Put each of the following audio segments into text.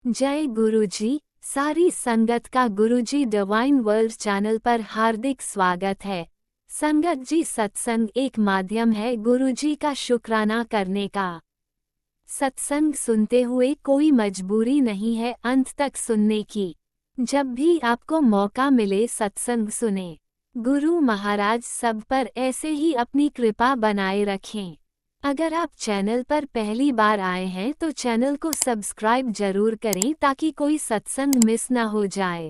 जय गुरुजी। सारी संगत का गुरुजी डिवाइन वर्ल्ड चैनल पर हार्दिक स्वागत है। संगत जी, सत्संग एक माध्यम है गुरुजी का शुक्राना करने का। सत्संग सुनते हुए कोई मजबूरी नहीं है अंत तक सुनने की। जब भी आपको मौका मिले सत्संग सुने। गुरु महाराज सब पर ऐसे ही अपनी कृपा बनाए रखें। अगर आप चैनल पर पहली बार आए हैं तो चैनल को सब्सक्राइब जरूर करें ताकि कोई सत्संग मिस ना हो जाए।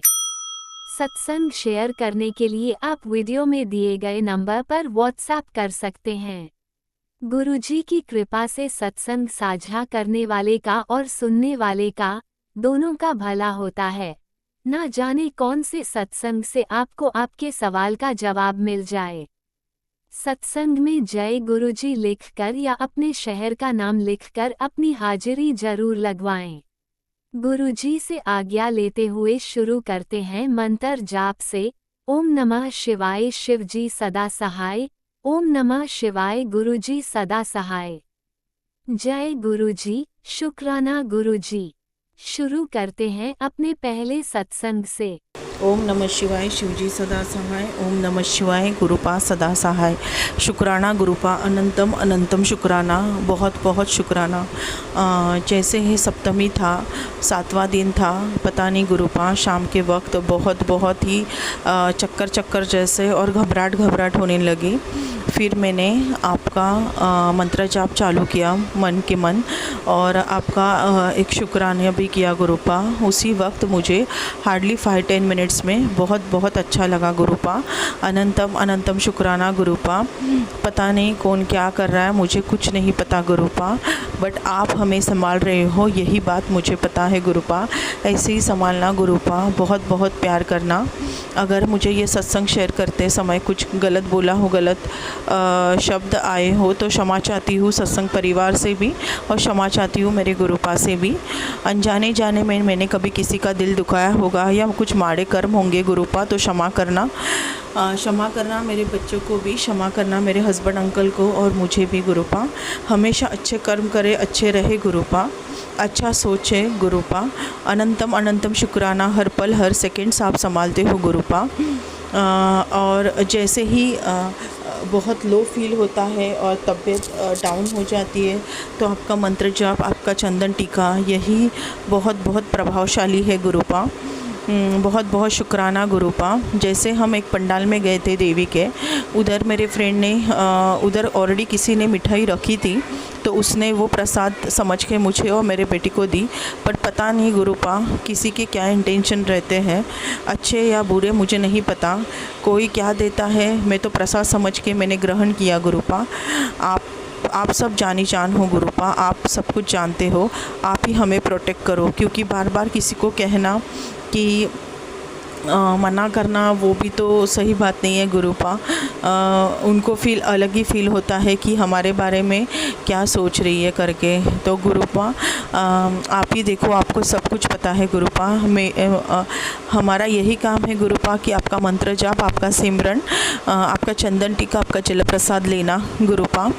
सत्संग शेयर करने के लिए आप वीडियो में दिए गए नंबर पर व्हाट्सएप कर सकते हैं। गुरुजी की कृपा से सत्संग साझा करने वाले का और सुनने वाले का दोनों का भला होता है। ना जाने कौन से सत्संग से आपको आपके सवाल का जवाब मिल जाए। सत्संग में जय गुरुजी लिखकर या अपने शहर का नाम लिखकर अपनी हाजिरी जरूर लगवाएं। गुरुजी से आज्ञा लेते हुए शुरू करते हैं मंत्र जाप से। ओम नमः शिवाय शिवजी सदा सहाय। ओम नमः शिवाय गुरुजी सदा सहाय। जय गुरुजी, शुक्राना गुरुजी। शुरू करते हैं अपने पहले सत्संग से। ओम नमः शिवाय शिवजी सदा सहाय। ओम नमः शिवाय गुरुपा सदा सहाय। शुक्राना गुरुपा अनंतम अनंतम शुक्राना, बहुत बहुत शुक्राना। जैसे ही सप्तमी था, 7वां दिन था, पता नहीं गुरुपा शाम के वक्त बहुत ही चक्कर चक्कर जैसे और घबराहट होने लगी। फिर मैंने आपका मंत्र जाप चालू किया मन के मन, और आपका एक शुक्राना भी किया गुरुपा। उसी वक्त मुझे हार्डली 5-10 मिनट्स में बहुत अच्छा लगा गुरुपा। अनंतम अनंतम शुक्राना गुरुपा। पता नहीं कौन क्या कर रहा है, मुझे कुछ नहीं पता गुरुपा, बट आप हमें संभाल रहे हो, यही बात मुझे पता है गुरुपा। ऐसे ही संभालना गुरुपा, बहुत प्यार करना। अगर मुझे ये सत्संग शेयर करते समय कुछ गलत बोला हो, गलत शब्द आए हो, तो क्षमा चाहती हूँ सत्संग परिवार से भी और क्षमा चाहती हूँ मेरे गुरुपा से भी। अनजाने जाने में मैंने कभी किसी का दिल दुखाया होगा या कुछ माड़े कर्म होंगे गुरुपा, तो क्षमा करना। क्षमा करना मेरे बच्चों को भी, क्षमा करना मेरे हस्बैंड अंकल को और मुझे भी गुरुपा। हमेशा अच्छे कर्म करे, अच्छे रहे गुरुपा, अच्छा सोचे गुरुपा। अनंतम अनंतम शुक्राना, हर पल हर सेकंड आप संभालते हो गुरुपा। और जैसे ही बहुत लो फील होता है और तबीयत डाउन हो जाती है, तो आपका मंत्र जाप, आपका चंदन टीका, यही बहुत प्रभावशाली है गुरुपा। बहुत शुक्राना गुरुपा। जैसे हम एक पंडाल में गए थे देवी के, उधर मेरे फ्रेंड ने उधर ऑलरेडी किसी ने मिठाई रखी थी, तो उसने वो प्रसाद समझ के मुझे और मेरे बेटी को दी। पर पता नहीं गुरुपा किसी के क्या इंटेंशन रहते हैं, अच्छे या बुरे मुझे नहीं पता। कोई क्या देता है, मैं तो प्रसाद समझ के मैंने ग्रहण किया गुरुपा। आप सब जानी जान हो गुरुपा, आप सब कुछ जानते हो, आप ही हमें प्रोटेक्ट करो। क्योंकि बार किसी को कहना कि मना करना वो भी तो सही बात नहीं है गुरुपा। उनको अलग ही फील होता है कि हमारे बारे में क्या सोच रही है करके। तो गुरुपा आप ही देखो, आपको सब कुछ पता है गुरुपा। हमारा यही काम है गुरुपा कि आपका मंत्र जाप, आपका सिमरन, आपका चंदन टीका, आपका जल प्रसाद लेना गुरुपा,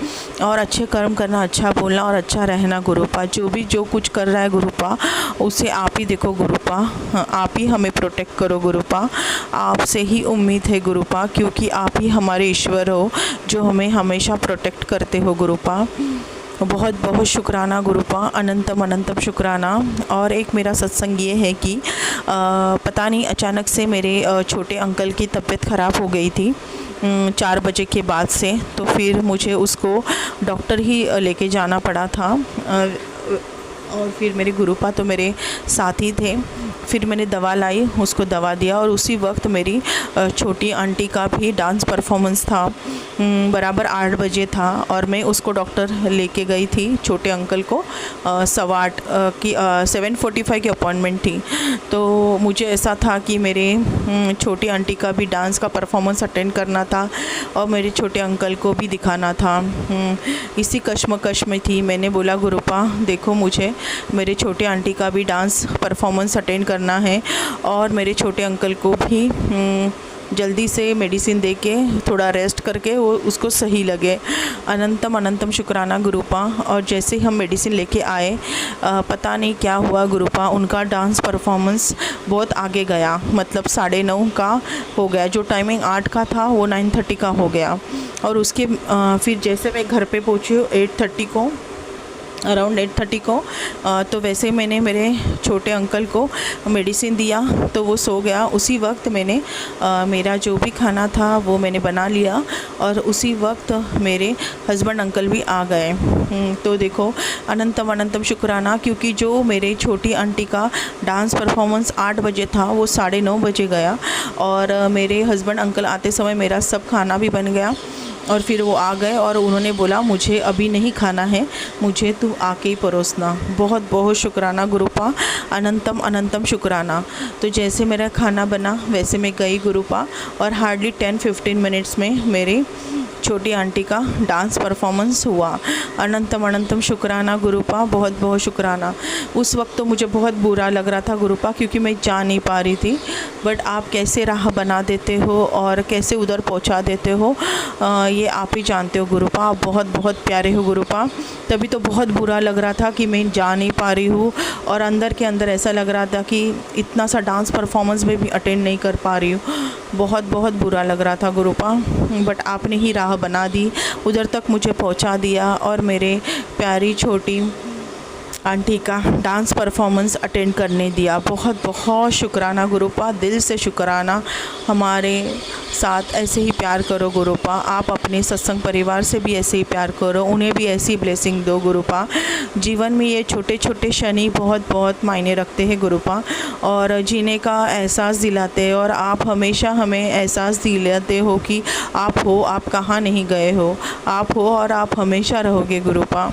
और अच्छे कर्म करना, अच्छा बोलना और अच्छा रहना गुरुपा। जो कुछ कर रहा है गुरुपा, उसे आप ही देखो गुरुपा, आप ही हमें प्रोटेक्ट करो गुरुपा। आपसे ही उम्मीद है गुरुपा, क्योंकि आप ही हमारे ईश्वर हो जो हमें हमेशा प्रोटेक्ट करते हो गुरुपा। बहुत शुक्राना गुरुपा, अनंतम अनंतम शुक्राना। और एक मेरा सत्संग ये है कि पता नहीं अचानक से मेरे छोटे अंकल की तबीयत ख़राब हो गई थी 4 बजे के बाद से, तो फिर मुझे उसको डॉक्टर ही लेके जाना पड़ा था। और फिर मेरे गुरुपा तो मेरे साथ ही थे। फिर मैंने दवा लाई, उसको दवा दिया, और उसी वक्त मेरी छोटी आंटी का भी डांस परफॉर्मेंस था। बराबर 8 बजे था, और मैं उसको डॉक्टर लेके गई थी छोटे अंकल को। 8:15 की 7:45 की अपॉइंटमेंट थी। तो मुझे ऐसा था कि मेरे छोटी आंटी का भी डांस का परफॉर्मेंस अटेंड करना था और मेरे छोटे अंकल को भी दिखाना था। इसी कश्मकश में थी। मैंने बोला गुरुपा देखो, मुझे मेरे छोटे आंटी का भी डांस परफॉर्मेंस अटेंड करना है और मेरे छोटे अंकल को भी जल्दी से मेडिसिन दे के थोड़ा रेस्ट करके वो उसको सही लगे। अनंतम अनंतम शुक्राना गुरुपा। और जैसे ही हम मेडिसिन लेके आए, पता नहीं क्या हुआ गुरुपा, उनका डांस परफॉर्मेंस बहुत आगे गया, मतलब 9:30 का हो गया। जो टाइमिंग 8 का था वो 9:30 का हो गया। और उसके फिर जैसे मैं घर पे पहुंची 8:30 को, अराउंड 8:30 को, तो वैसे ही मैंने मेरे छोटे अंकल को मेडिसिन दिया तो वो सो गया। उसी वक्त मैंने मेरा जो भी खाना था वो मैंने बना लिया और उसी वक्त मेरे हस्बैंड अंकल भी आ गए। तो देखो अनंतम अनंतम शुक्राना, क्योंकि जो मेरे छोटी आंटी का डांस परफॉर्मेंस 8 बजे था वो 9:30 बजे गया और मेरे हस्बैंड अंकल आते समय मेरा सब खाना भी बन गया। और फिर वो आ गए और उन्होंने बोला मुझे अभी नहीं खाना है, मुझे तू आके ही परोसना। बहुत बहुत शुक्राना गुरुपा, अनंतम अनंतम शुक्राना। तो जैसे मेरा खाना बना वैसे मैं गई गुरुपा और हार्डली 10-15 मिनट्स में मेरी छोटी आंटी का डांस परफॉर्मेंस हुआ। अनंतम अनंतम शुक्राना गुरुपा, बहुत बहुत शुक्राना। उस वक्त तो मुझे बहुत बुरा लग रहा था गुरुपा, क्योंकि मैं जा नहीं पा रही थी, बट आप कैसे राह बना देते हो और कैसे उधर पहुंचा देते हो, ये आप ही जानते हो गुरुपा। आप बहुत बहुत प्यारे हो गुरुपा। तभी तो बहुत बुरा लग रहा था कि मैं जा नहीं पा रही हूँ और अंदर के अंदर ऐसा लग रहा था कि इतना सा डांस परफॉर्मेंस में भी अटेंड नहीं कर पा रही हूँ। बहुत बहुत बुरा लग रहा था गुरुपा, बट आपने ही राह बना दी, उधर तक मुझे पहुंचा दिया और मेरे प्यारी छोटी आंटी का डांस परफॉर्मेंस अटेंड करने दिया। बहुत बहुत शुक्राना गुरुपा, दिल से शुक्राना। हमारे साथ ऐसे ही प्यार करो गुरुपा, आप अपने सत्संग परिवार से भी ऐसे ही प्यार करो, उन्हें भी ऐसी ब्लेसिंग दो गुरुपा। जीवन में ये छोटे छोटे क्षण ही बहुत बहुत मायने रखते हैं गुरुपा और जीने का एहसास दिलाते हैं। और आप हमेशा हमें एहसास दिलाते हो कि आप हो, आप कहाँ नहीं गए हो, आप हो और आप हमेशा रहोगे गुरुपा।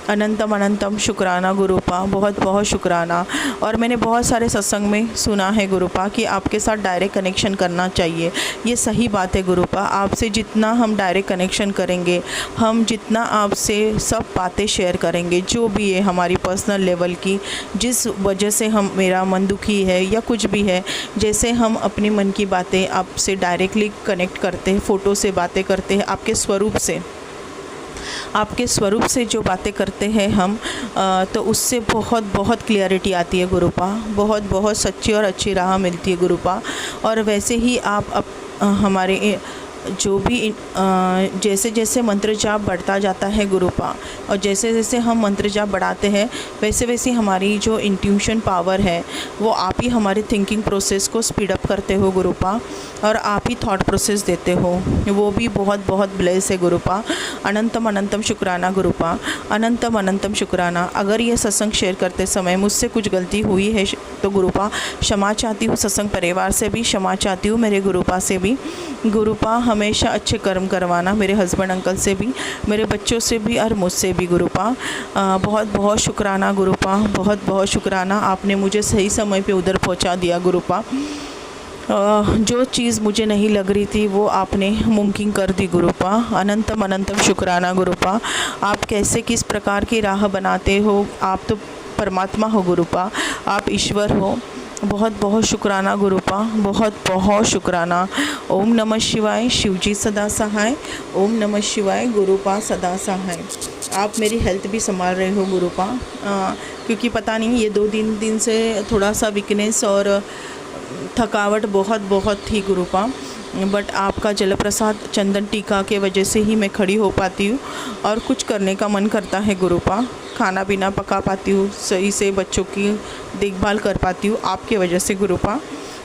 अनंतम अनंतम शुक्राना गुरुपा, बहुत बहुत शुक्राना। और मैंने बहुत सारे सत्संग में सुना है गुरुपा कि आपके साथ डायरेक्ट कनेक्शन करना चाहिए। ये सही बात है गुरुपा, आपसे जितना हम डायरेक्ट कनेक्शन करेंगे, हम जितना आपसे सब बातें शेयर करेंगे, जो भी है हमारी पर्सनल लेवल की, जिस वजह से हम मेरा मन दुखी है या कुछ भी है, जैसे हम अपने मन की बातें आपसे डायरेक्टली कनेक्ट करते हैं, फ़ोटो से बातें करते हैं, आपके स्वरूप से जो बातें करते हैं हम, तो उससे बहुत बहुत क्लियरिटी आती है गुरुपा, बहुत बहुत सच्ची और अच्छी राह मिलती है गुरुपा। और वैसे ही आप हमारे जो भी जैसे जैसे मंत्र जाप बढ़ता जाता है गुरुपा, और जैसे जैसे हम मंत्र जाप बढ़ाते हैं वैसे वैसे हमारी जो इंट्यूशन पावर है वो आप ही हमारी थिंकिंग प्रोसेस को स्पीड अप करते हो गुरुपा, और आप ही थॉट प्रोसेस देते हो, वो भी बहुत बहुत ब्लेस है गुरुपा। अनंतम अनंतम शुक्राना गुरुपा, अनंतम अनंतम शुक्राना। अगर ये सत्संग शेयर करते समय मुझसे कुछ गलती हुई है तो गुरुपा क्षमा चाहती हूँ, सत्संग परिवार से भी क्षमा चाहती हूँ, मेरे गुरुपा से भी। गुरुपा हमेशा अच्छे कर्म करवाना, मेरे हस्बैंड अंकल से भी, मेरे बच्चों से भी और मुझसे भी गुरुपा। बहुत बहुत शुक्राना गुरुपा, बहुत बहुत शुक्राना। आपने मुझे सही समय पे उधर पहुंचा दिया गुरुपा। जो चीज़ मुझे नहीं लग रही थी वो आपने मुमकिन कर दी गुरुपा। अनंतम अनंतम शुक्राना गुरुपा। आप कैसे किस प्रकार की राह बनाते हो, आप तो परमात्मा हो गुरुपा, आप ईश्वर हो। बहुत बहुत शुक्राना गुरुपा, बहुत बहुत शुक्राना। ओम नमः शिवाय, शिवजी सदा सहाय। ओम नमः शिवाय, गुरुपा सदा सहाय। आप मेरी हेल्थ भी संभाल रहे हो गुरुपा, क्योंकि पता नहीं ये 2-3 दिन से थोड़ा सा वीकनेस और थकावट बहुत थी गुरुपा, बट आपका जल प्रसाद चंदन टीका के वजह से ही मैं खड़ी हो पाती हूँ और कुछ करने का मन करता है गुरुपा। खाना पीना पका पाती हूँ, सही से बच्चों की देखभाल कर पाती हूँ आपके वजह से गुरुपा।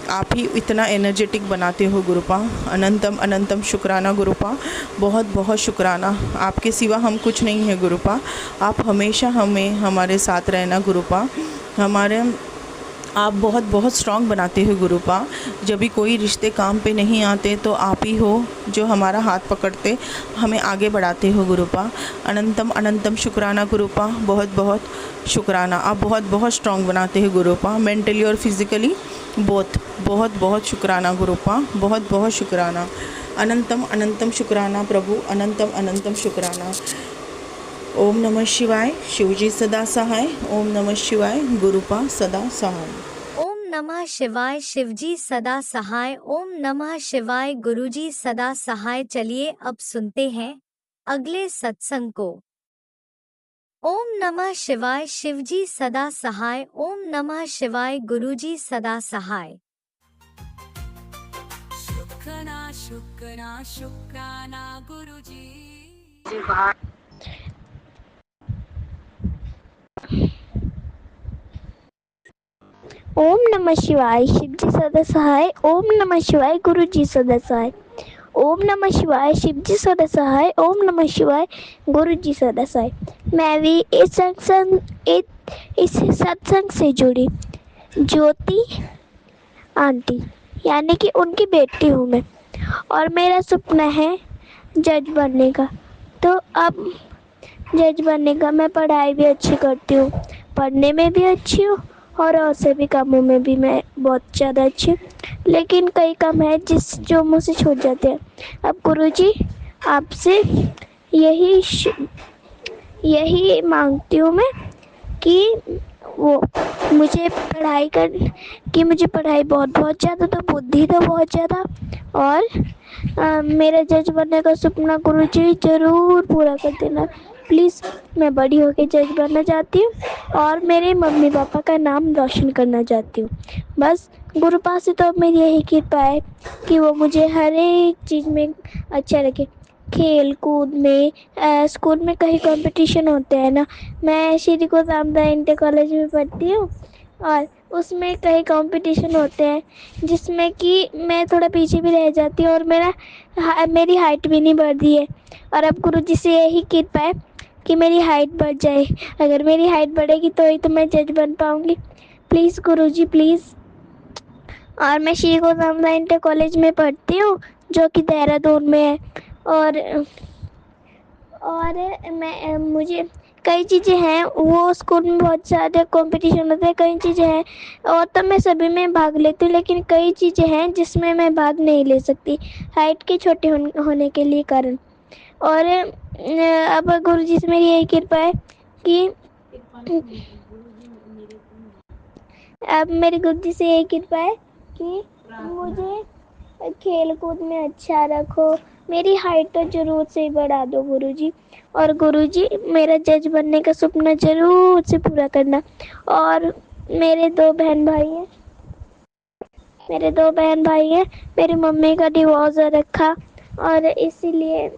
आप ही इतना एनर्जेटिक बनाते हो गुरुपा। अनंतम अनंतम शुक्राना गुरुपा, बहुत बहुत शुक्राना। आपके सिवा हम कुछ नहीं है गुरुपा, आप हमेशा हमें हमारे साथ रहना गुरुपा। आप बहुत बहुत स्ट्रॉन्ग बनाते हो गुरुपा। जब भी कोई रिश्ते काम पे नहीं आते तो आप ही हो जो हमारा हाथ पकड़ते हमें आगे बढ़ाते हो गुरुपा। अनंतम अनंतम शुक्राना गुरुपा, बहुत बहुत शुक्राना। आप बहुत बहुत स्ट्रॉन्ग बनाते हो गुरुपा, मेंटली और फिज़िकली बहुत बहुत शुक्राना गुरुपा, बहुत बहुत शुक्राना। अनंतम अनंतम शुक्राना प्रभु, अनंतम अनंतम शुक्राना। ओम नमः शिवाय, शिवजी सदा सहाय। ओम नमः शिवाय, गुरुपा सदा सहाय। ओम नमः शिवाय शिवजी सदा सहाय। ओम नमः शिवाय गुरुजी सदा सहाय। चलिए अब सुनते हैं अगले सत्संग को। ओम नमः शिवाय शिवजी सदा सहाय। ओम नमः शिवाय गुरुजी सदा सहाय। शुक्राना शुक्राना शुक्राना गुरुजी। ओम नमः शिवाय शिवजी सदा सहाय। ओम नमः शिवाय गुरुजी सदा सहाय। ओम नमः शिवाय शिवजी सदा सहाय। ओम नमः शिवाय गुरुजी सदा सहाय। मैं भी इस सत्संग से जुड़ी ज्योति आंटी यानी कि उनकी बेटी हूँ मैं, और मेरा सपना है जज बनने का। तो अब जज बनने का मैं पढ़ाई भी अच्छी करती हूँ, पढ़ने में भी अच्छी हूँ और सभी कामों में भी मैं बहुत ज़्यादा अच्छी हूँ, लेकिन कई काम है जो मुझसे छूट जाते हैं। अब गुरुजी आपसे यही मांगती हूँ मैं कि वो मुझे मुझे पढ़ाई बहुत ज़्यादा, तो बुद्धि तो बहुत ज़्यादा, और मेरा जज बनने का सपना गुरुजी ज़रूर पूरा कर देना प्लीज़। मैं बड़ी होकर जज बनना चाहती हूँ और मेरे मम्मी पापा का नाम रोशन करना चाहती हूँ। बस गुरु पास से तो मेरी यही कृपा है कि वो मुझे हर एक चीज़ में अच्छा रखे। खेल कूद में, स्कूल में कहीं कंपटीशन होते हैं ना, मैं श्री गुरु रामदास इंटर कॉलेज में पढ़ती हूँ और उसमें कई कंपटीशन होते हैं जिसमें कि मैं थोड़ा पीछे भी रह जाती हूँ और मेरी हाइट भी नहीं बढ़ती है। और अब गुरुजी से यही कृपा है कि मेरी हाइट बढ़ जाए। अगर मेरी हाइट बढ़ेगी तो ही तो मैं जज बन पाऊँगी। Please Guruji please. और मैं श्री गुरु रामदास इंटर कॉलेज में पढ़ती हूँ जो कि देहरादून में है। और मुझे कई चीज़ें हैं, वो स्कूल में बहुत सारे कंपटीशन होते हैं, कई चीज़ें हैं और तो मैं सभी में भाग लेती हूँ, लेकिन कई चीज़ें हैं जिसमें मैं भाग नहीं ले सकती हाइट के छोटे होने के लिए कारण। और अब गुरुजी से मेरी यही कृपा है कि अब मेरे गुरुजी से यही कृपा है कि मुझे खेल कूद में अच्छा रखो, मेरी हाइट तो जरूर से बढ़ा दो गुरुजी। और गुरुजी मेरा जज बनने का सपना जरूर से पूरा करना। और मेरे दो बहन भाई हैं, मेरी मम्मी का डिवोर्स हो रखा और इसीलिए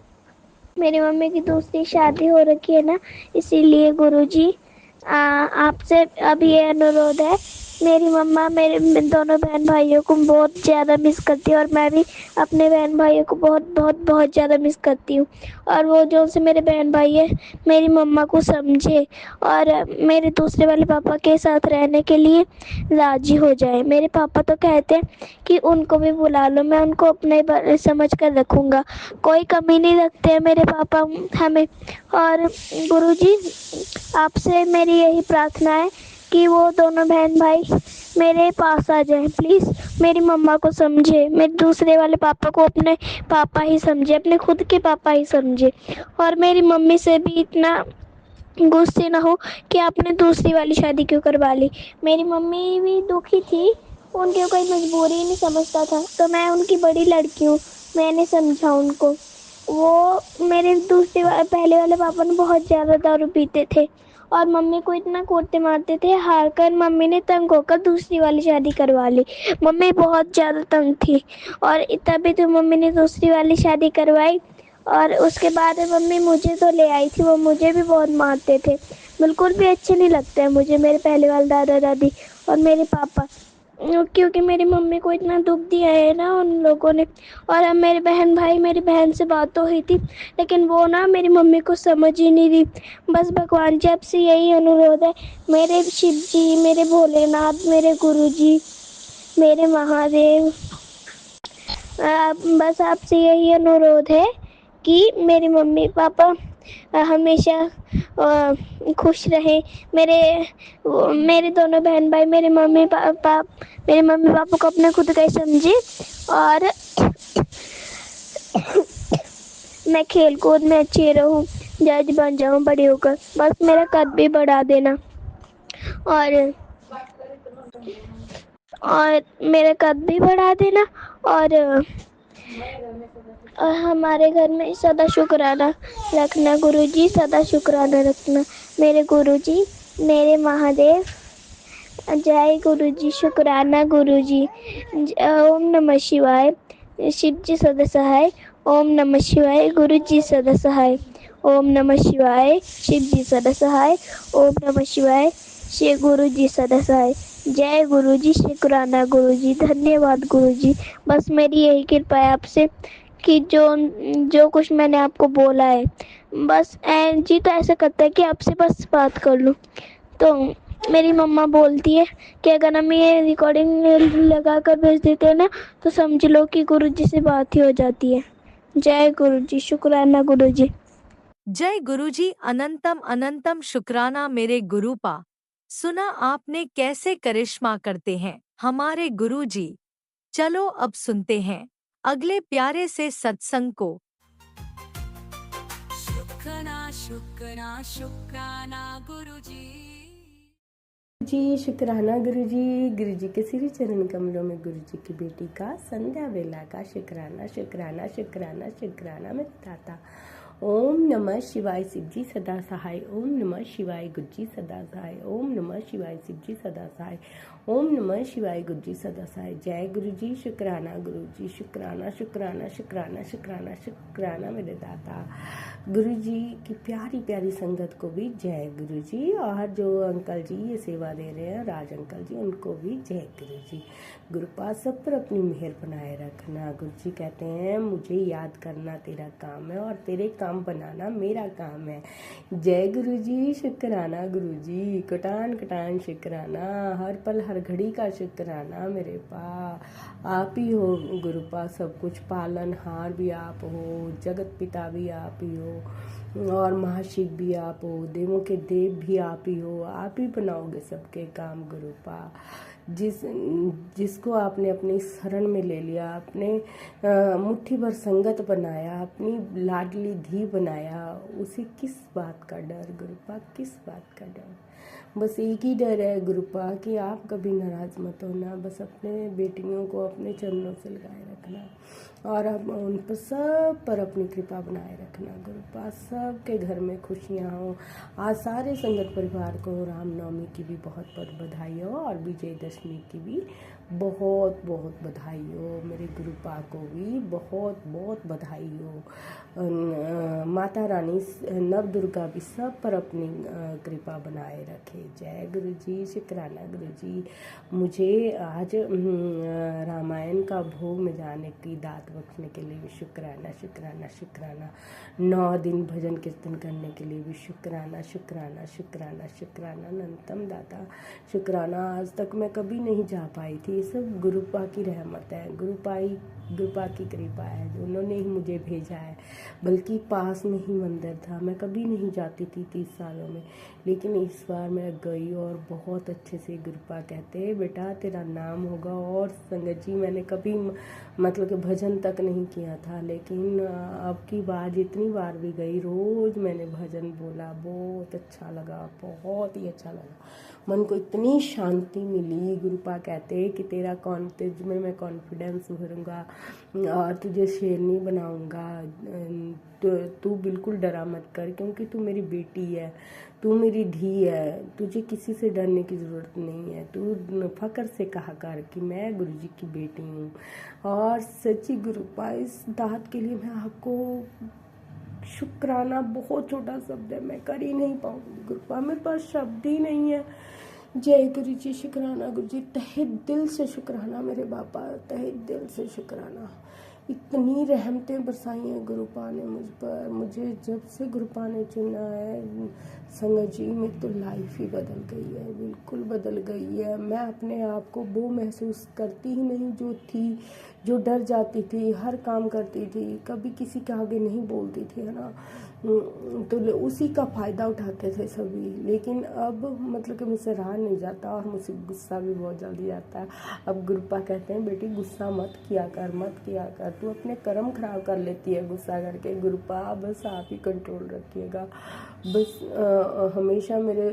मेरी मम्मी की दूसरी शादी हो रखी है ना, इसीलिए गुरुजी आपसे अब ये अनुरोध है। मेरी मम्मा मेरे दोनों बहन भाइयों को बहुत ज़्यादा मिस करती है और मैं भी अपने बहन भाइयों को बहुत ज़्यादा मिस करती हूँ। और वो जो से मेरे बहन भाई है मेरी मम्मा को समझे और मेरे दूसरे वाले पापा के साथ रहने के लिए राजी हो जाए। मेरे पापा तो कहते हैं कि उनको भी बुला लो, मैं उनको अपने समझ कर रखूँगा, कोई कमी नहीं रखते हैं मेरे पापा हमें। और गुरुजी आपसे मेरी यही प्रार्थना है कि वो दोनों बहन भाई मेरे पास आ जाएं प्लीज़। मेरी मम्मा को समझे, मेरे दूसरे वाले पापा को अपने पापा ही समझे, अपने खुद के पापा ही समझे। और मेरी मम्मी से भी इतना गुस्से ना हो कि आपने दूसरी वाली शादी क्यों करवा ली। मेरी मम्मी भी दुखी थी, उनकी कोई मजबूरी नहीं समझता था, तो मैं उनकी बड़ी लड़की हूँ, मैंने समझा उनको। वो मेरे पहले वाले पापा ने बहुत ज़्यादा दारू पीते थे और मम्मी को इतना कोड़ते मारते थे, हार कर मम्मी ने तंग होकर दूसरी वाली शादी करवा ली। मम्मी बहुत ज़्यादा तंग थी और तभी तो मम्मी ने दूसरी वाली शादी करवाई। और उसके बाद मम्मी मुझे तो ले आई थी, वो मुझे भी बहुत मारते थे, बिल्कुल भी अच्छे नहीं लगते हैं मुझे मेरे पहले वाले दादा दादी और मेरे पापा, क्योंकि मेरी मम्मी को इतना दुख दिया है ना उन लोगों ने। और अब मेरे मेरी बहन से बात तो हुई थी, लेकिन वो ना मेरी मम्मी को समझ ही नहीं रही। बस भगवान जी आपसे यही अनुरोध है, मेरे शिव जी, मेरे भोलेनाथ, मेरे गुरुजी, मेरे महादेव, बस आपसे यही अनुरोध है कि मेरे मम्मी पापा हमेशा खुश रहें। मेरे दोनों बहन भाई मेरे मम्मी पापा को अपने खुद का ही समझे और मैं खेल कूद में अच्छी रहूं, जज बन जाऊं बड़ी होकर, बस मेरा कद भी बढ़ा देना। और और मेरा कद भी बढ़ा देना और हमारे घर में सदा शुक्राना रखना गुरुजी, सदा शुक्राना रखना मेरे गुरुजी, मेरे महादेव। जय गुरुजी, शुक्राना गुरुजी। ओम नमः शिवाय। शिव जी सदा सहाय। ओम नमः शिवाय। गुरुजी सदा सहाय। ओम नमः शिवाय। शिव जी सदा सहाय। ओम नमः शिवाय। श्री गुरुजी सदा सहाय। जय गुरुजी, शुक्राना गुरुजी, धन्यवाद गुरुजी। बस मेरी यही कृपा है आपसे कि जो जो कुछ मैंने आपको बोला है, बस जी तो ऐसा करता है कि आपसे बस बात कर लूं। तो मेरी मम्मा बोलती है कि अगर हम ये रिकॉर्डिंग लगा कर भेज देते हैं ना, तो समझ लो कि गुरुजी से बात ही हो जाती है। जय गुरुजी, शुक्राना गुरुजी। जय गुरुजी, अनंतम अनंतम शुक्राना मेरे गुरुपा। सुना आपने कैसे करिश्मा करते हैं हमारे गुरुजी। चलो अब सुनते हैं अगले प्यारे से सत्संग को। शुक्राना शुक्राना शुक्राना गुरुजी। जी शुक्राना गुरु जी के श्री चरण कमलों में गुरु जी की बेटी का संध्या वेला का शुक्राना शुक्राना शुक्राना शुक्राना मेरे दाता। ओम नमः शिवाय शिव जी सदा सहाय। ओम नमः शिवाय गुरु जी सदा सहाय। ओम नमः शिवाय शिव जी सदा सहाय। ओम नमः शिवाय गुरु जी सदा सहाय। जय गुरु जी, शुक्राना गुरु जी, शुक्राना शुक्राना शुक्राना शुक्राना शुक्राना मेरे दाता। गुरु जी की प्यारी प्यारी संगत को भी जय गुरु जी, और जो अंकल जी ये सेवा दे रहे हैं राज अंकल जी, उनको भी जय गुरु जी। गुरुपाद सब पर अपनी मेहर बनाए रखना। गुरु जी कहते हैं मुझे याद करना तेरा काम है और तेरे काम बनाना मेरा काम है। जय गुरु जी, शुक्राना गुरु जी, कटान कटान शुक्राना, हर पल हर घड़ी का शुक्राना मेरे पा। आप ही हो गुरुपा, सब कुछ पालनहार भी आप हो, जगत पिता भी आप ही हो, और महाशिव भी आप हो, देवों के देव भी आप ही हो। आप ही बनाओगे सबके काम गुरुपा। जिसको आपने अपनी शरण में ले लिया, अपने मुट्ठी भर संगत बनाया, अपनी लाडली धी बनाया, उसे किस बात का डर गुरुपा, किस बात का डर। बस एक ही डर है गुरुपा कि आप कभी नाराज मत होना। बस अपने बेटियों को अपने चरणों से लगाए रखना और अब उन पर सब पर अपनी कृपा बनाए रखना गुरुपा। सबके घर में खुशियाँ हो। आज सारे संगत परिवार को रामनवमी की भी बहुत बहुत बधाई हो और विजयदशमी की भी बहुत बहुत बधाई हो। मेरे गुरुपा को भी बहुत बहुत बधाई हो। माता रानी नव दुर्गा भी सब पर अपनी कृपा बनाए रखे। जय गुरु जी, शुक्राना गुरु जी। मुझे आज रामायण का भोग में जाने की दात बख्शने के लिए भी शुक्राना शुक्राना शुक्राना। 9 दिन भजन कीर्तन करने के लिए भी शुक्राना शुक्राना शुक्राना शुक्राना अनंतम दाता। शुक्राना आज तक मैं कभी नहीं जा पाई थी। ये सब गुरुपा की रहमत है, गुरुपा की कृपा है, जो उन्होंने ही मुझे भेजा है। बल्कि पास में ही मंदिर था, मैं कभी नहीं जाती थी 30 सालों में, लेकिन इस बार मैं गई और बहुत अच्छे से गुरुपा कहते बेटा तेरा नाम होगा। और संगत जी मैंने कभी मतलब कि भजन तक नहीं किया था, लेकिन अब की बार जितनी बार भी गई रोज़ मैंने भजन बोला, बहुत अच्छा लगा, बहुत ही अच्छा लगा। मन को इतनी शांति मिली। गुरुपा कहते कि तेरा तुझ में मैं कॉन्फिडेंस भरूंगा और तुझे शेरनी बनाऊंगा। तू बिल्कुल डरा मत कर, क्योंकि तू मेरी बेटी है, तू मेरी धी है, तुझे किसी से डरने की ज़रूरत नहीं है। तू फकर से कहा कर कि मैं गुरुजी की बेटी हूँ। और सच्ची गुरुपा इस दात के लिए मैं आपको शुक्राना बहुत छोटा शब्द है, मैं कर ही नहीं पाऊंगी गुरुपा, मेरे पास शब्द ही नहीं है। जय गुरु जी, शुक्राना गुरु जी, तहे दिल से शुक्राना मेरे बापा, तहे दिल से शुक्राना। इतनी रहमतें बरसाई हैं गुरुपा ने मुझ पर। मुझे जब से गुरुपा ने चुना है संगत जी, मेरी तो लाइफ ही बदल गई है, बिल्कुल बदल गई है। मैं अपने आप को वो महसूस करती ही नहीं जो थी, जो डर जाती थी, हर काम करती थी, कभी किसी के आगे नहीं बोलती थी, है ना। तो उसी का फ़ायदा उठाते थे सभी। लेकिन अब मतलब कि मुझसे रहा नहीं जाता और मुझसे गुस्सा भी बहुत जल्दी आता है। अब गुरुपा कहते हैं बेटी गुस्सा मत किया कर, तू अपने कर्म खराब कर लेती है गुस्सा करके। गुरुपा बस आप ही कंट्रोल रखिएगा, बस हमेशा मेरे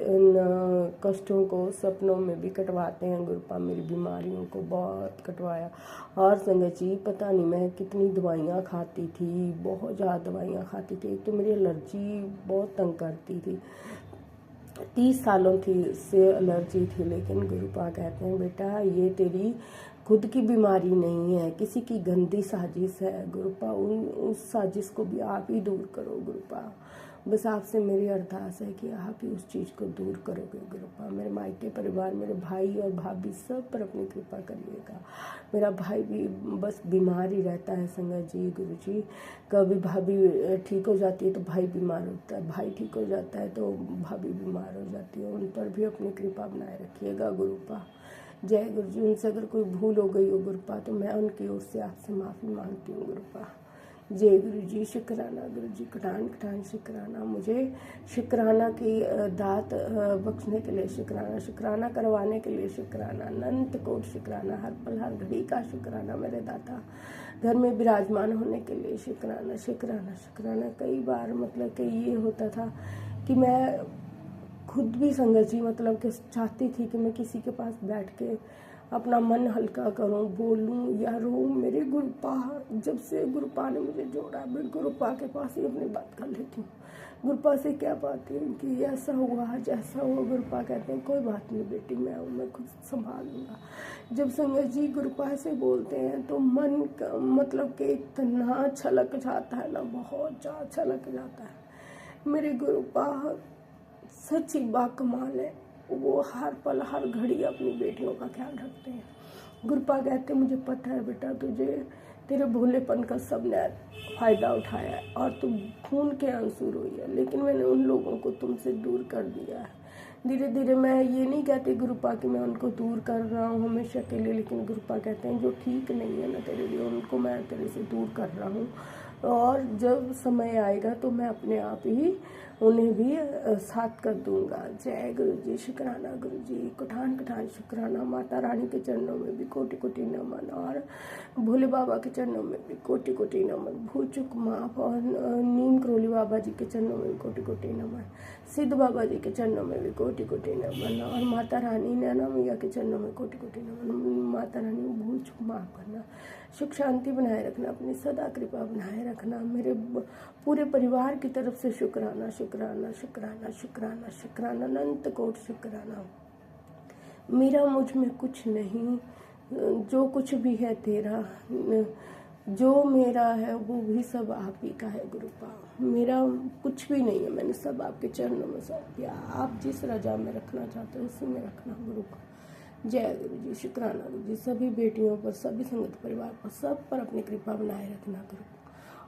कष्टों को सपनों में भी कटवाते हैं गुरुपा। मेरी बीमारियों को बहुत कटवाया। और संगत जी पता नहीं मैं कितनी दवाइयाँ खाती थी, बहुत ज़्यादा दवाइयाँ खाती थी। एक तो मेरी एलर्जी बहुत तंग करती थी, 30 सालों से एलर्जी थी। लेकिन गुरुपा कहते हैं बेटा ये तेरी खुद की बीमारी नहीं है, किसी की गंदी साजिश है गुरुपा। उस साजिश को भी आप ही दूर करो गुरुपा। बस आपसे मेरी अरदास है कि आप ही उस चीज़ को दूर करोगे गुरुपा। मेरे मायके परिवार, मेरे भाई और भाभी सब पर अपनी कृपा करिएगा। मेरा भाई भी बस बीमार ही रहता है संगत जी। गुरु जी कभी भाभी ठीक हो जाती है तो भाई बीमार होता है, भाई ठीक हो जाता है तो भाभी बीमार हो जाती है। उन पर भी अपनी कृपा बनाए रखिएगा गुरुपा। जय गुरु जी। उनसे अगर कोई भूल हो गई हो गुरुपा तो मैं उनकी ओर से आपसे माफ़ी मांगती हूँ गुरुपा। जय गुरु जी। शुक्राना गुरु जी, कटान कटान शुक्राना। मुझे शुक्राना की दात बख्शने के लिए शुक्राना, शुक्राना करवाने के लिए शुक्राना, अनंत कोट शुक्राना, हर पल हर घड़ी का शुक्राना मेरे दाता। घर में विराजमान होने के लिए शुक्राना शुक्राना शुक्राना। कई बार मतलब कि ये होता था कि मैं खुद भी संगत जी मतलब कि चाहती थी कि मैं किसी के पास बैठ के अपना मन हल्का करूं, बोलूं या रोऊं। मेरे गुरुपा, जब से गुरुपा ने मुझे जोड़ा मैं गुरुपा के पास ही अपनी बात कर लेती हूँ। गुरुपा से क्या बात है कि ऐसा हुआ जैसा हुआ। गुरुपा कहते हैं कोई बात नहीं बेटी, मैं खुद संभाल लूँगा। जब संगत जी गुरुपा से बोलते हैं तो मन मतलब कि इतना छलक जाता है ना, बहुत ज़्यादा छलक जाता है। मेरे गुरुपा सच्ची बाकमाल है, वो हर पल हर घड़ी अपनी बेटियों का ख्याल रखते हैं। गुरुपा कहते मुझे पता है बेटा तुझे तेरे भोलेपन का सबने फ़ायदा उठाया है और तुम खून के आंसू रोई है, लेकिन मैंने उन लोगों को तुमसे दूर कर दिया है। धीरे धीरे मैं ये नहीं कहती गुरुपा कि मैं उनको दूर कर रहा हूँ हमेशा के लिए, लेकिन गुरुपा कहते हैं जो ठीक नहीं है ना तेरे लिए उनको मैं तेरे से दूर कर रहा हूँ। और जब समय आएगा तो मैं अपने आप ही उन्हें भी साथ कर दूंगा। जय गुरु जी। शुक्राना गुरु जी, कठान कठान शुक्राना। माता रानी के चरणों में भी कोटि कोटि नमन और भोले बाबा के चरणों में भी कोटि कोटि नमन। भूल चूक माफ और नीम करोली बाबा जी के चरणों में भी कोटि कोटि नमन। सिद्ध बाबा जी के चरणों में भी कोटि कोटि नमन और माता रानी नैना मैया के चरणों में कोटि कोटि नमन। माता रानी भूल चूक माफ करना, सुख शांति बनाए रखना, अपनी सदा कृपा बनाए रखना। मेरे पूरे परिवार की तरफ से शुक्राना शुक्राना शुक्राना शुक्राना शुक्राना, अनंत कोट शुक्राना। मेरा मुझ में कुछ नहीं, जो कुछ भी है तेरा, जो मेरा है वो भी सब आप ही का है गुरुपा। मेरा कुछ भी नहीं है, मैंने सब आपके चरणों में सौंप दिया। आप जिस रजा में रखना चाहते हो उसी में रखना गुरुपा। जय गुरु जी। शुक्राना गुरु जी। सभी बेटियों पर, सभी संगत परिवार पर, सब पर अपनी कृपा बनाए रखना गुरु।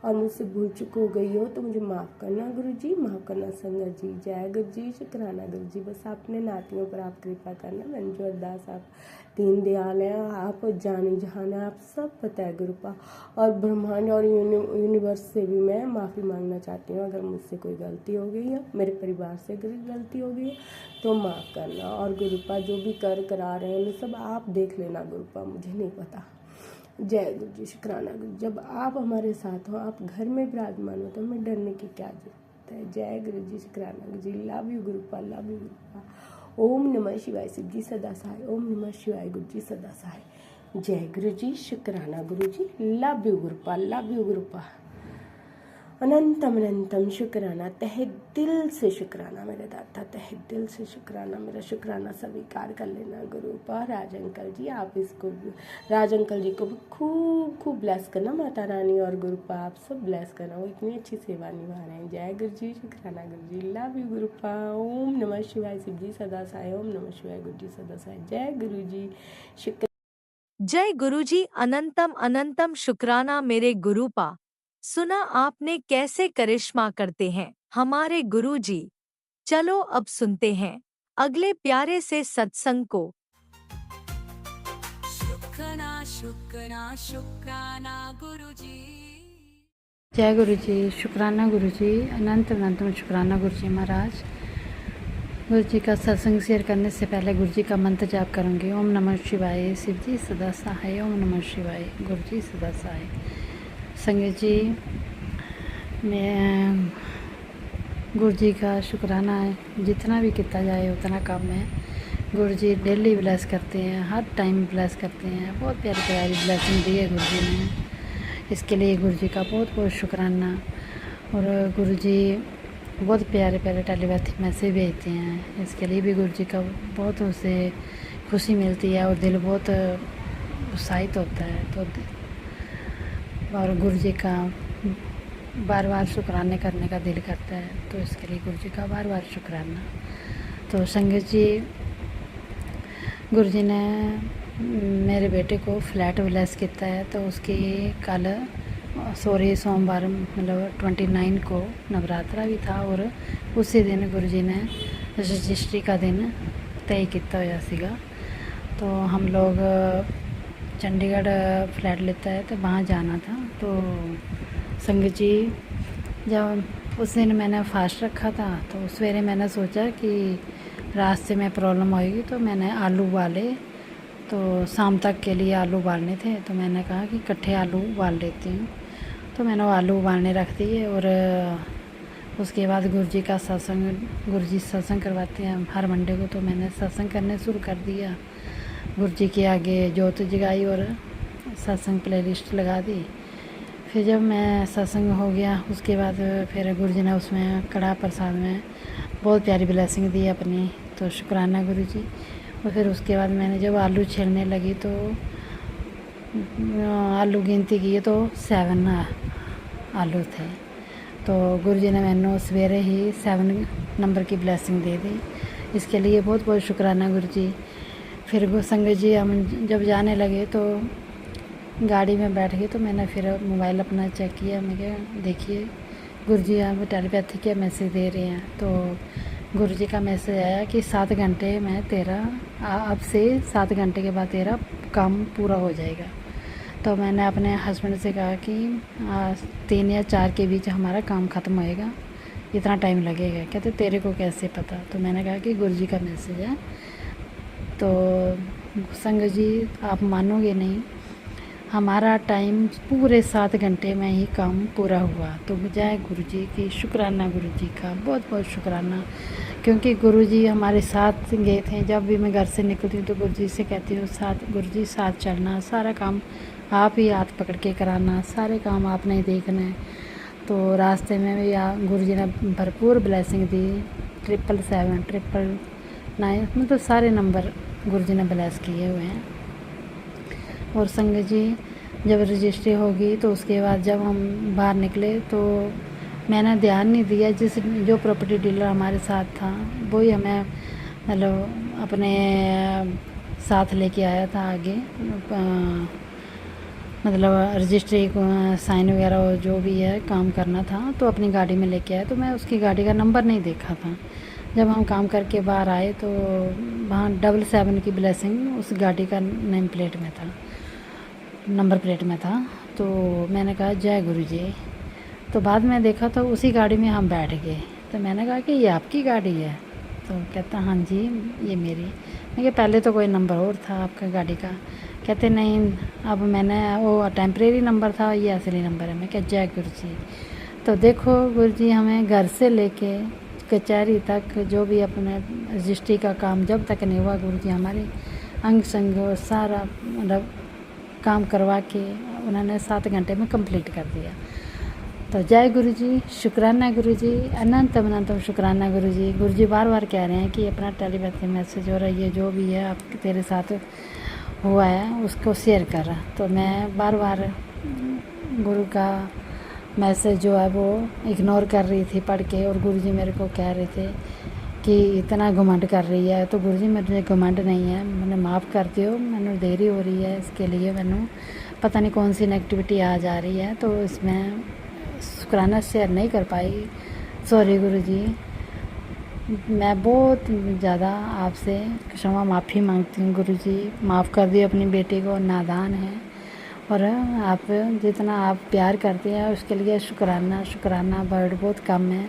और मुझसे भूल चूक हो गई हो तो मुझे माफ़ करना गुरु जी, माफ़ करना संगत जी। जय गुरु जी। शुक्राना गुरु जी। बस अपने नातियों पर आप कृपा करना। मैंने जो अरदास आप दीन दयाल है, आप जानी जहान है, आप सब पता है गुरुपा। और ब्रह्मांड और यूनिवर्स से भी मैं माफ़ी मांगना चाहती हूँ अगर मुझसे कोई गलती हो गई है, मेरे परिवार से गलती हो गई है तो माफ़ करना। और गुरुपा जो भी करा रहे हैं सब आप देख लेना गुरुपा, मुझे नहीं पता। जय गुरु जी। शुक्राना गुरु। जब आप हमारे साथ हो, आप घर में विराजमान हो तो हमें डरने की क्या जरूरत है। जय गुरु जी। शुक्राना Guru ji. Love you Gurupa, love you Gurupa. ओम नमः शिवाय। शिव जी सदा सहाय। ओम नमः शिवाय। गुरु जी सदा सहाय। जय गुरु जी। शुक्राना Guru ji. Love you Gurupa, love you Gurupa. अनंतम अनंतम शुक्राना। तहे दिल से शुक्राना मेरे दाता, तहे दिल से शुक्राना। मेरा शुक्राना स्वीकार कर लेना गुरुपा। राज अंकल जी, आप इसको, राज अंकल जी को भी खूब खूब ब्लेस करना। माता रानी और गुरुपा आप सब ब्लेस करना, वो इतनी अच्छी सेवा निभा रहे हैं। जय गुरु जी। शुक्राना गुरु जी। Love you Gurupa. ओम नमः शिवाय। शिव जी सदा सहाय। ओम नमः शिवाय। गुरु जी सदा सहाय। जय गुरु जी। जय गुरुजी। अनंतम अनंतम शुक्राना मेरे गुरुपा। सुना आपने कैसे करिश्मा करते हैं हमारे गुरुजी। चलो अब सुनते हैं अगले प्यारे से सत्संग को। शुक्राना शुक्राना शुक्राना गुरुजी। जय गुरु जी, शुक्राना गुरु जी, अनंत अनंत शुक्राना गुरु जी महाराज। गुरु जी का सत्संग शेयर करने से पहले गुरु जी का मंत्र जाप करूँगी। ओम नमः शिवाय, शिव जी सदा सहाय। ओम नमः शिवाय, गुरु जी सदा सहाय। संगत जी, मैं गुरु जी का शुक्राना है, जितना भी किया जाए उतना कम है। गुरु जी डेली ब्लेस करते हैं, हर टाइम ब्लेस करते हैं। बहुत प्यारी प्यारी ब्लेसिंग दी है गुरु जी ने, इसके लिए गुरु जी का बहुत बहुत शुक्राना। और गुरु जी बहुत प्यारे प्यारे टेलीपैथिक मैसेज भेजते हैं, इसके लिए भी गुरु जी का बहुत उसे खुशी मिलती है और दिल बहुत उत्साहित होता है। तो और गुरु जी का बार बार शुक्राने करने का दिल करता है, तो इसके लिए गुरु जी का बार बार शुक्राना। तो संगत जी, गुरु जी ने मेरे बेटे को फ्लैट ब्लेस किया है, तो उसकी कल सोमवार मतलब 29 को नवरात्रा भी था और उसी दिन गुरु जी ने रजिस्ट्री का दिन तय किया हुआ सीगा। तो हम लोग चंडीगढ़ फ्लैट लेता है तो वहाँ जाना था। तो संगत जी, जब उस दिन मैंने फास्ट रखा था तो सवेरे मैंने सोचा कि रास्ते में प्रॉब्लम होएगी, तो मैंने आलू उबाले। तो शाम तक के लिए आलू उबालने थे, तो मैंने कहा कि इकट्ठे आलू उबाल लेती हूँ। तो मैंने वो आलू उबालने रख दिए और उसके बाद गुरु जी का सत्संग, गुरु जी सत्संग करवाते हैं हर मंडे को, तो मैंने सत्संग करने शुरू कर दिया। गुरु जी के आगे ज्योत जगाई और सत्संग प्लेलिस्ट लगा दी। फिर जब मैं सत्संग हो गया, उसके बाद फिर गुरु जी ने उसमें कड़ा प्रसाद में बहुत प्यारी ब्लेसिंग दी अपनी, तो शुक्राना गुरु जी। और फिर उसके बाद मैंने जब आलू छीलने लगी तो आलू गिनती की तो 7 आलू थे। तो गुरु जी ने मैंने सवेरे ही 7 नंबर की ब्लेसिंग दे दी, इसके लिए बहुत बहुत शुक्राना गुरु जी। फिर संगत जी, हम जब जाने लगे तो गाड़ी में बैठ गए, तो मैंने फिर मोबाइल अपना चेक किया। मैं क्या, देखिए गुरु जी आप टेलीपैथी के मैसेज दे रहे हैं। तो गुरु जी का मैसेज आया कि 7 घंटे में तेरा, अब से 7 घंटे के बाद तेरा काम पूरा हो जाएगा। तो मैंने अपने हस्बैंड से कहा कि 3 या 4 के बीच हमारा काम ख़त्म होएगा, इतना टाइम लगेगा। कहते तेरे को कैसे पता? तो मैंने कहा कि गुरु जी का मैसेज है। तो संगत जी, आप मानोगे नहीं, हमारा टाइम पूरे 7 घंटे में ही काम पूरा हुआ। तो जय गुरु जी की, शुक्राना गुरु जी का, बहुत बहुत शुक्राना। क्योंकि गुरु जी हमारे साथ गए थे। जब भी मैं घर से निकलती हूँ तो गुरु जी से कहती हूँ, साथ गुरु जी साथ चलना, सारा काम आप ही हाथ पकड़ के कराना, सारे काम आपने ही देखना है। तो रास्ते में भी गुरु जी ने भरपूर ब्लेसिंग दी। 777, 999, मतलब सारे नंबर गुरु जी ने ब्लेस किए हुए हैं। और संगत जी, जब रजिस्ट्री होगी तो उसके बाद जब हम बाहर निकले तो मैंने ध्यान नहीं दिया, जो प्रॉपर्टी डीलर हमारे साथ था वही हमें मतलब अपने साथ लेके आया था आगे, मतलब रजिस्ट्री को साइन वगैरह जो भी है काम करना था, तो अपनी गाड़ी में लेके आया। तो मैं उसकी गाड़ी का नंबर नहीं देखा था। जब हम काम करके बाहर आए तो वहाँ 777 की ब्लेसिंग उस गाड़ी का नेम प्लेट में था, नंबर प्लेट में था। तो मैंने कहा जय गुरु जी। तो बाद में देखा तो उसी गाड़ी में हम बैठ गए। तो मैंने कहा कि ये आपकी गाड़ी है? तो कहता हाँ जी ये मेरी। मैं कहा पहले तो कोई नंबर और था आपका गाड़ी का। कहते नहीं, अब मैंने वो टेम्परेरी नंबर था, ये असली नंबर है। मैं क्या जय गुरु जी। तो देखो गुरु जी हमें घर से लेके कचहरी तक जो भी अपने रजिस्ट्री का काम जब तक नहीं हुआ, गुरु जी हमारे अंग संग और सारा मतलब काम करवा के उन्होंने 7 घंटे में कंप्लीट कर दिया। तो जय गुरु जी, शुक्राना गुरु जी, अनंतम अनंतम शुक्राना गुरु जी। गुरु जी बार बार कह रहे हैं कि अपना टेलीपैथी मैसेज और ये जो भी है आप तेरे साथ हुआ है उसको शेयर कर रहा। तो मैं बार बार गुरु का मैसेज जो है वो इग्नोर कर रही थी पढ़ के, और गुरु जी मेरे को कह रहे थे कि इतना घमंड कर रही है। तो गुरु जी मेरे घमंड नहीं है, मैंने माफ़ कर दियो, मैंने देरी हो रही है, इसके लिए मैंने पता नहीं कौन सी नेगेटिविटी आ जा रही है, तो इसमें शुक्राना शेयर नहीं कर पाई, सॉरी गुरु जी। मैं बहुत ज़्यादा आपसे क्षमा माफ़ी मांगती हूँ गुरु जी, माफ़ कर दिए, अपनी बेटी को नादान है और आप जितना आप प्यार करते हैं उसके लिए शुक्राना शुक्राना वर्ड बहुत कम है।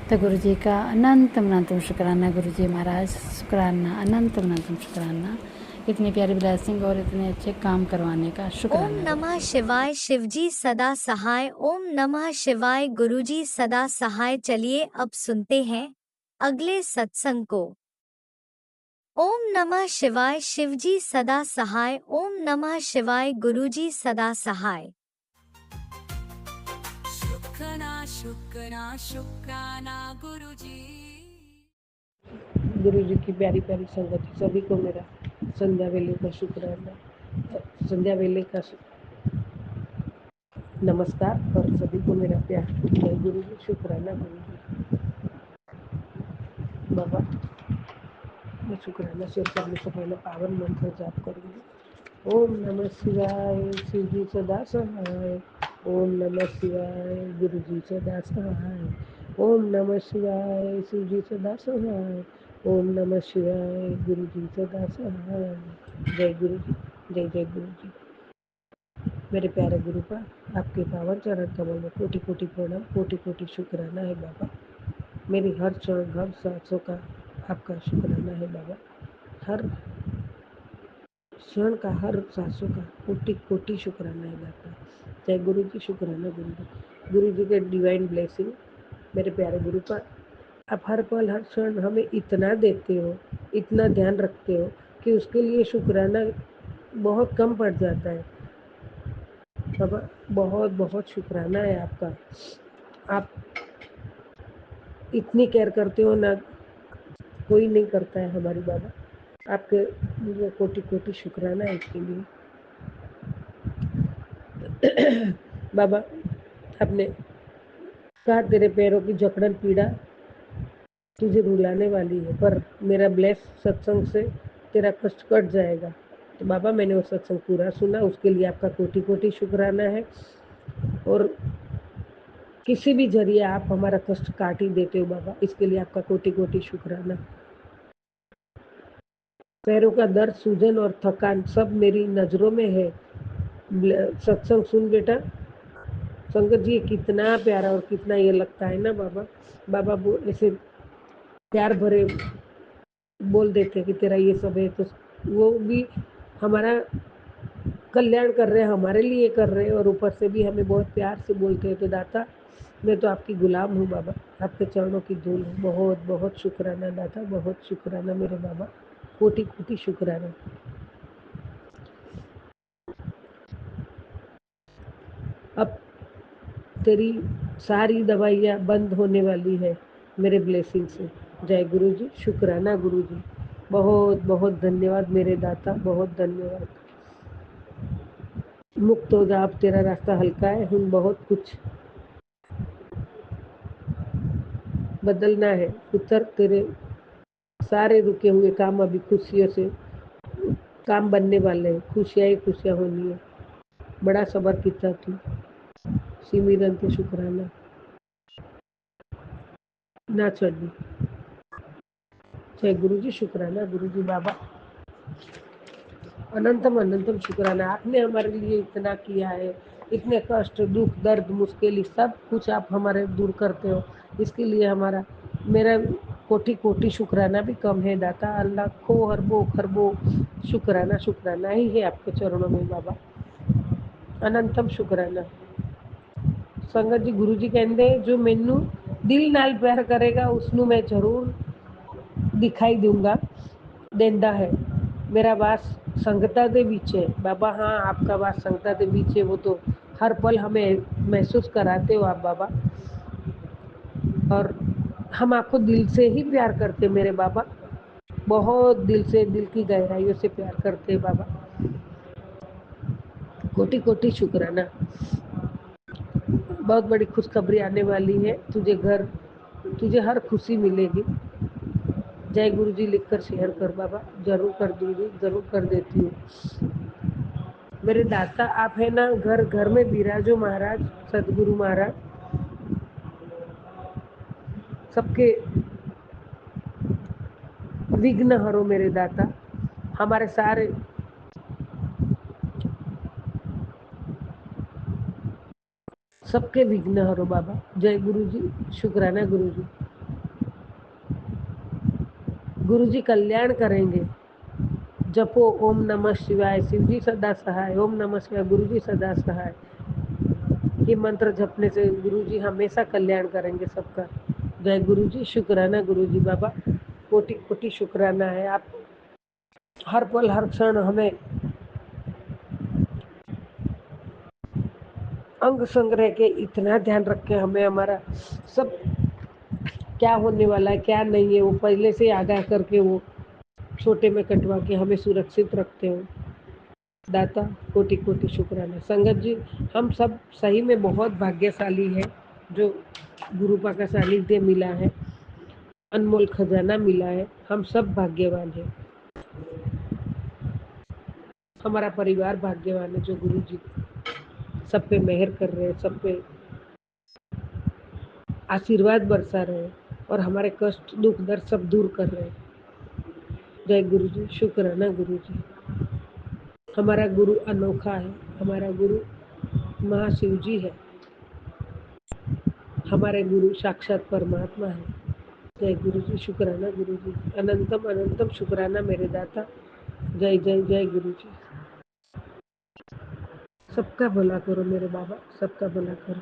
तो गुरु जी का अनंतम अनंतम शुक्राना। गुरु जी महाराज शुक्राना, अनंतम अनंतम शुक्राना, इतनी प्यारी ब्लेसिंग और इतने अच्छे काम करवाने का ओम शुक्राना। नमः शिवाय। शिवजी सदा सहाय। ओम नमः शिवाय। गुरुजी सदा सहाय। चलिए अब सुनते हैं अगले सत्संग को। ओम नमः शिवाय। शिवजी सदा सहाय। ओम नमः शिवाय। गुरुजी सदा सहाय। शुक्राना शुक्राना शुक्राना गुरुजी। गुरु जी की प्यारी प्यारी संगत, सभी को मेरा संध्या वेले का शुक्राना, संध्या वेले का नमस्कार और सभी को मेरा प्यार। जय गुरु जी, शुक्राना गुरु जी। बाबा, मैं शुक्राना शेयर करने से पहले पावन मंत्र जाप करूंगी। ओम नमः शिवाय। शिव जी सदा सहाय। ओम नमः शिवाय। गुरु जी सदा सहाय। ओम नमः शिवाय। शिव जी सदा सहाय। ओम नमः शिवाय। गुरु जी सदा सहाय। जय गुरु जी, जय जय गुरु जी। मेरे प्यारे गुरु का आपके पावन चरण कमल में कोटि कोटि प्रणाम, कोटि कोटि शुक्राना है बाबा। मेरी हर क्षण हर सांसों का आपका शुक्राना है बाबा। हर क्षण का, हर सांसों का कोटि कोटि शुक्राना है बाबा। जय गुरु जी, शुक्राना गुरु जी। गुरु जी के डिवाइन ब्लेसिंग मेरे प्यारे गुरु का आप हर पल हर क्षण हमें इतना देते हो, इतना ध्यान रखते हो कि उसके लिए शुक्राना बहुत कम पड़ जाता है बाबा। बहुत बहुत शुक्राना है आपका। आप इतनी केयर करते हो ना, कोई नहीं करता है हमारी बाबा। आपके मुझे कोटि कोटि शुक्राना है इसके लिए बाबा। आपने कहा तेरे पैरों की जकड़न पीड़ा तुझे रुलाने वाली है, पर मेरा ब्लेस सत्संग से तेरा कष्ट कट जाएगा। तो बाबा, मैंने वो सत्संग पूरा सुना, उसके लिए आपका कोटि कोटि शुक्राना है। और किसी भी जरिए आप हमारा कष्ट काट ही देते हो बाबा, इसके लिए आपका कोटि कोटि शुक्राना। पैरों का दर्द, सूजन और थकान सब मेरी नज़रों में है। सत्संग सुन बेटा। संगत जी, कितना प्यारा और कितना ये लगता है ना बाबा। बाबा वो ऐसे प्यार भरे बोल देते कि तेरा ये सब है, तो वो भी हमारा कल्याण कर रहे हैं, हमारे लिए कर रहे हैं, और ऊपर से भी हमें बहुत प्यार से बोलते हैं। तो दाता, मैं तो आपकी गुलाम हूँ बाबा, आपके चरणों की धूल हूँ। बहुत बहुत शुक्राना दाता, बहुत शुक्राना मेरे बाबा, कोटि कोटि शुक्राना। अब तेरी सारी दवाइयाँ बंद होने वाली है मेरे ब्लेसिंग से। जय गुरु जी, शुक्राना गुरु जी। बहुत बहुत धन्यवाद मेरे दाता, बहुत धन्यवाद। मुक्त हो जा, अब तेरा रास्ता हल्का है। हम बहुत कुछ बदलना है पुत्र। तेरे सारे रुके हुए काम अभी खुशियों से काम बनने वाले हैं। खुशियाँ ही खुशियाँ होनी है। बड़ा सबर किया तू, सिमिरन ते शुक्राना ना छोड़ी। जय गुरु जी, शुक्राना गुरु जी। बाबा, अनंतम अनंतम शुक्राना। आपने हमारे लिए इतना किया है, इतने कष्ट, दुख, दर्द, मुश्किल सब कुछ आप हमारे दूर करते हो। इसके लिए हमारा मेरा कोटि कोटि शुक्राना भी कम है दाता। अल्लाह को अरबों खरबों शुक्राना शुक्राना ही है आपके चरणों में बाबा। अनंतम शुक्राना। संगत जी, गुरु जी कहते जो मैनू दिल नाल प्यार करेगा उसनू मैं जरूर दिखाई दूंगा देंदा है। मेरा वास संगता दे बीच है बाबा। हाँ, आपका वास संगता दे बीच है, वो तो हर पल हमें महसूस कराते हो आप बाबा। और हम आपको दिल से ही प्यार करते मेरे बाबा, बहुत दिल से, दिल की गहराइयों से प्यार करते बाबा। कोटि कोटि शुक्राना। बहुत बड़ी खुशखबरी आने वाली है तुझे हर खुशी मिलेगी। जय गुरु जी लिखकर शेयर कर बाबा। जरूर कर दूंगी, जरूर कर देती हूँ मेरे दाता। आप है ना, घर घर में विराजो महाराज, सदगुरु महाराज। सबके विघ्न हरो मेरे दाता। हमारे सारे सबके विघ्न हरो बाबा। जय गुरु जी, शुक्राना गुरु जी। गुरु जी कल्याण करेंगे। जपो ओम नमः शिवाय, शिव जी सदा सहाय। ओम नमः शिवाय, गुरु जी सदा सहाय। ये मंत्र जपने से गुरु जी हमेशा कल्याण करेंगे सबका। जय गुरु जी, शुक्राना गुरु जी बाबा। कोटि कोटि शुक्राना है। आप हर पल हर क्षण हमें अंग संग्रह के इतना ध्यान रखे, हमें हमारा सब क्या होने वाला है क्या नहीं है वो पहले से आगाह करके वो छोटे में कटवा के हमें सुरक्षित रखते हो दाता। कोटि कोटि शुक्राना। संगत जी, हम सब सही में बहुत भाग्यशाली है जो गुरुपा का सानिध्य मिला है, अनमोल खजाना मिला है। हम सब भाग्यवान हैं। हमारा परिवार भाग्यवान है जो गुरु जी सब पे मेहर कर रहे हैं, सब पे आशीर्वाद बरसा रहे हैं और हमारे कष्ट दुख दर्द सब दूर कर रहे हैं। जय गुरु जी, शुक्राना गुरु जी। हमारा गुरु अनोखा है, हमारा गुरु महाशिव जी है, हमारे गुरु साक्षात परमात्मा है। जय गुरु जी, शुक्राना गुरु जी। अनंतम अनंतम शुक्राना मेरे दाता। जय जय जय गुरु जी। सबका भला करो मेरे बाबा, सबका भला करो।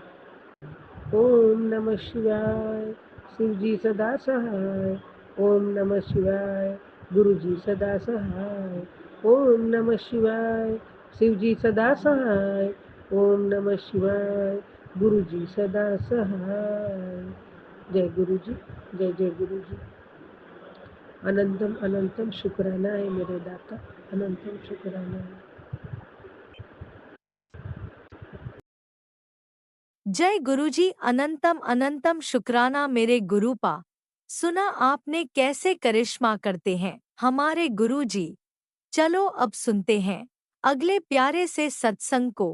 ओम नमः शिवाय, शिव जी सदा सहाय। ओम नमः शिवाय, गुरु जी सदा सहाय। ओम नमः शिवाय, शिव जी सदा सहाय। ओम नमः शिवाय, गुरु जी सदा सहाय। जय गुरु जी, जय जय गुरु जी। अनंतम अनंतम शुक्राना है मेरे दाता, अनंतम शुक्राना है। जय गुरुजी, अनंतम अनंतम शुक्राना मेरे गुरुपा। सुना आपने कैसे करिश्मा करते हैं हमारे गुरुजी। चलो अब सुनते हैं अगले प्यारे से सत्संग को।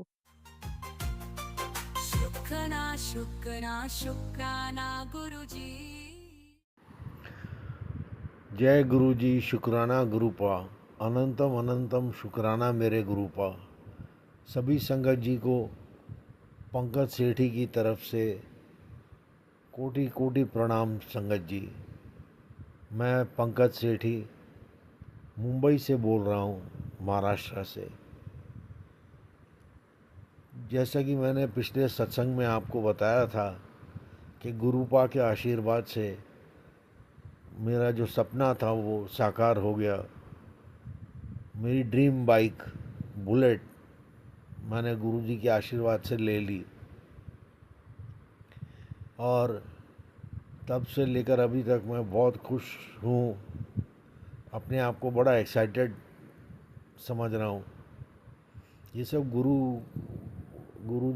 शुक्राना शुक्राना शुक्राना गुरु जी। जय गुरु जी, शुक्राना गुरुपा। अनंतम अनंतम शुक्राना मेरे गुरुपा। सभी संगत जी को पंकज सेठी की तरफ से कोटि कोटि प्रणाम। संगत जी, मैं पंकज सेठी मुंबई से बोल रहा हूँ, महाराष्ट्र से। जैसा कि मैंने पिछले सत्संग में आपको बताया था कि गुरुपा के आशीर्वाद से मेरा जो सपना था वो साकार हो गया। मेरी ड्रीम बाइक बुलेट मैंने गुरुजी के आशीर्वाद से ले ली और तब से लेकर अभी तक मैं बहुत खुश हूँ। अपने आप को बड़ा एक्साइटेड समझ रहा हूँ। ये सब गुरु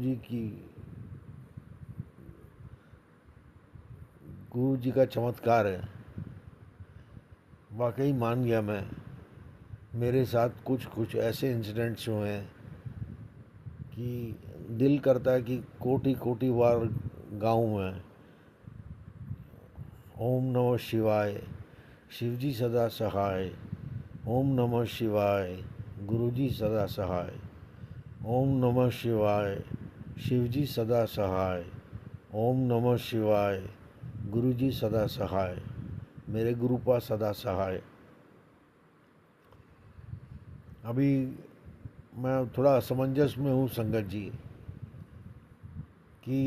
जी का चमत्कार है। वाकई मान गया मैं। मेरे साथ कुछ ऐसे इंसिडेंट्स हुए हैं कि दिल करता है कि कोटि कोटि बार गाऊं मैं। ओम नमः शिवाय, शिवजी सदा सहाय। ओम नमः शिवाय, गुरुजी सदा सहाय। ओम नमः शिवाय, शिवजी सदा सहाय। ओम नमः शिवाय, गुरुजी सदा सहाय। मेरे गुरुपा सदा सहाय। अभी मैं थोड़ा असमंजस में हूँ संगत जी कि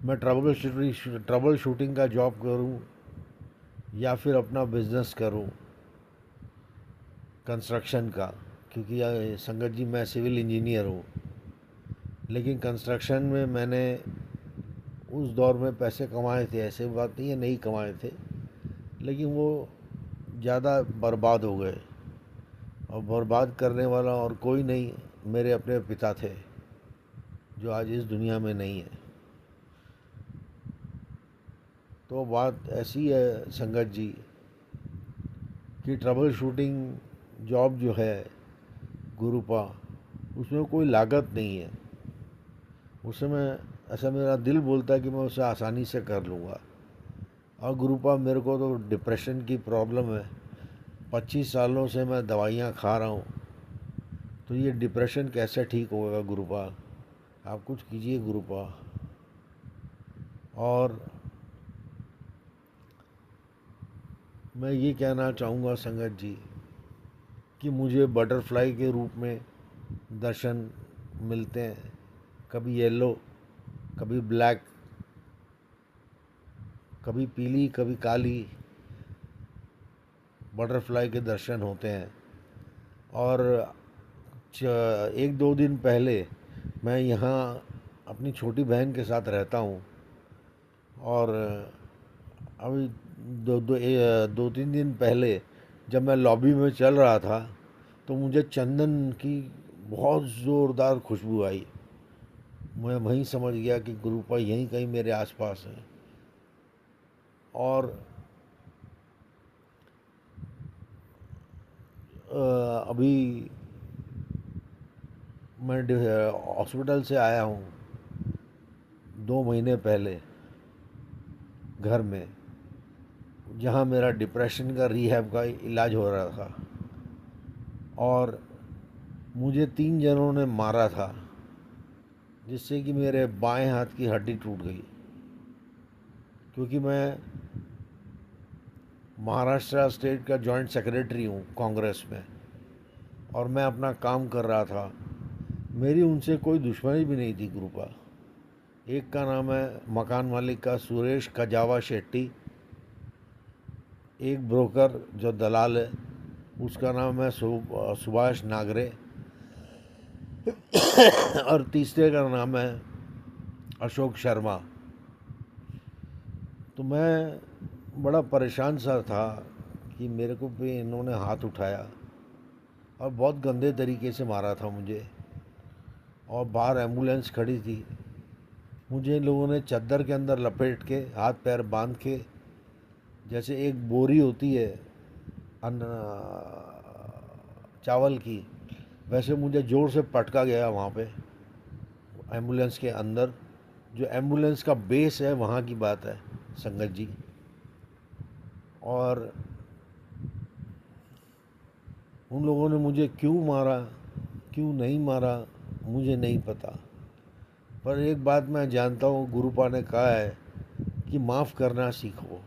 मैं ट्रबल शूटिंग का जॉब करूं या फिर अपना बिजनेस करूं कंस्ट्रक्शन का, क्योंकि संगत जी मैं सिविल इंजीनियर हूं। लेकिन कंस्ट्रक्शन में मैंने उस दौर में पैसे कमाए थे, ऐसे बात नहीं है नहीं कमाए थे, लेकिन वो ज़्यादा बर्बाद हो गए। और बर्बाद करने वाला और कोई नहीं, मेरे अपने पिता थे जो आज इस दुनिया में नहीं है। तो बात ऐसी है संगत जी कि ट्रबल शूटिंग जॉब जो है गुरुपा, उसमें कोई लागत नहीं है। उसमें मैं ऐसा मेरा दिल बोलता है कि मैं उसे आसानी से कर लूँगा। और गुरुपा मेरे को तो डिप्रेशन की प्रॉब्लम है, 25 सालों से मैं दवाइयाँ खा रहा हूँ। तो ये डिप्रेशन कैसे ठीक होगा गुरुपा? आप कुछ कीजिए गुरुपा। और मैं ये कहना चाहूँगा संगत जी कि मुझे बटरफ्लाई के रूप में दर्शन मिलते हैं, कभी येलो, कभी ब्लैक, कभी पीली, कभी काली बटरफ्लाई के दर्शन होते हैं। और 1-2 दिन पहले मैं यहाँ अपनी छोटी बहन के साथ रहता हूँ, और अभी 2-3 दिन पहले जब मैं लॉबी में चल रहा था तो मुझे चंदन की बहुत ज़ोरदार खुशबू आई। मैं वहीं समझ गया कि गुरुपा यहीं कहीं मेरे आसपास है। और अभी मैं हॉस्पिटल से आया हूँ 2 महीने पहले घर में, जहाँ मेरा डिप्रेशन का रिहैब का इलाज हो रहा था। और मुझे 3 जनों ने मारा था, जिससे कि मेरे बाएं हाथ की हड्डी टूट गई। क्योंकि मैं महाराष्ट्र स्टेट का जॉइंट सेक्रेटरी हूँ कांग्रेस में, और मैं अपना काम कर रहा था। मेरी उनसे कोई दुश्मनी भी नहीं थी गुरुपा। एक का नाम है मकान मालिक का सुरेश कजावा शेट्टी, एक ब्रोकर जो दलाल है उसका नाम है सुभाष नागरे, और तीसरे का नाम है अशोक शर्मा। तो मैं बड़ा परेशान सा था कि मेरे को भी इन्होंने हाथ उठाया और बहुत गंदे तरीके से मारा था मुझे। और बाहर एम्बुलेंस खड़ी थी, मुझे इन लोगों ने चद्दर के अंदर लपेट के हाथ पैर बांध के, जैसे एक बोरी होती है अन्न चावल की, वैसे मुझे ज़ोर से पटका गया वहाँ पे एम्बुलेंस के अंदर। जो एम्बुलेंस का बेस है वहाँ की बात है संगत जी। और उन लोगों ने मुझे क्यों मारा, क्यों नहीं मारा, मुझे नहीं पता। पर एक बात मैं जानता हूँ, गुरुपा ने कहा है कि माफ़ करना सीखो।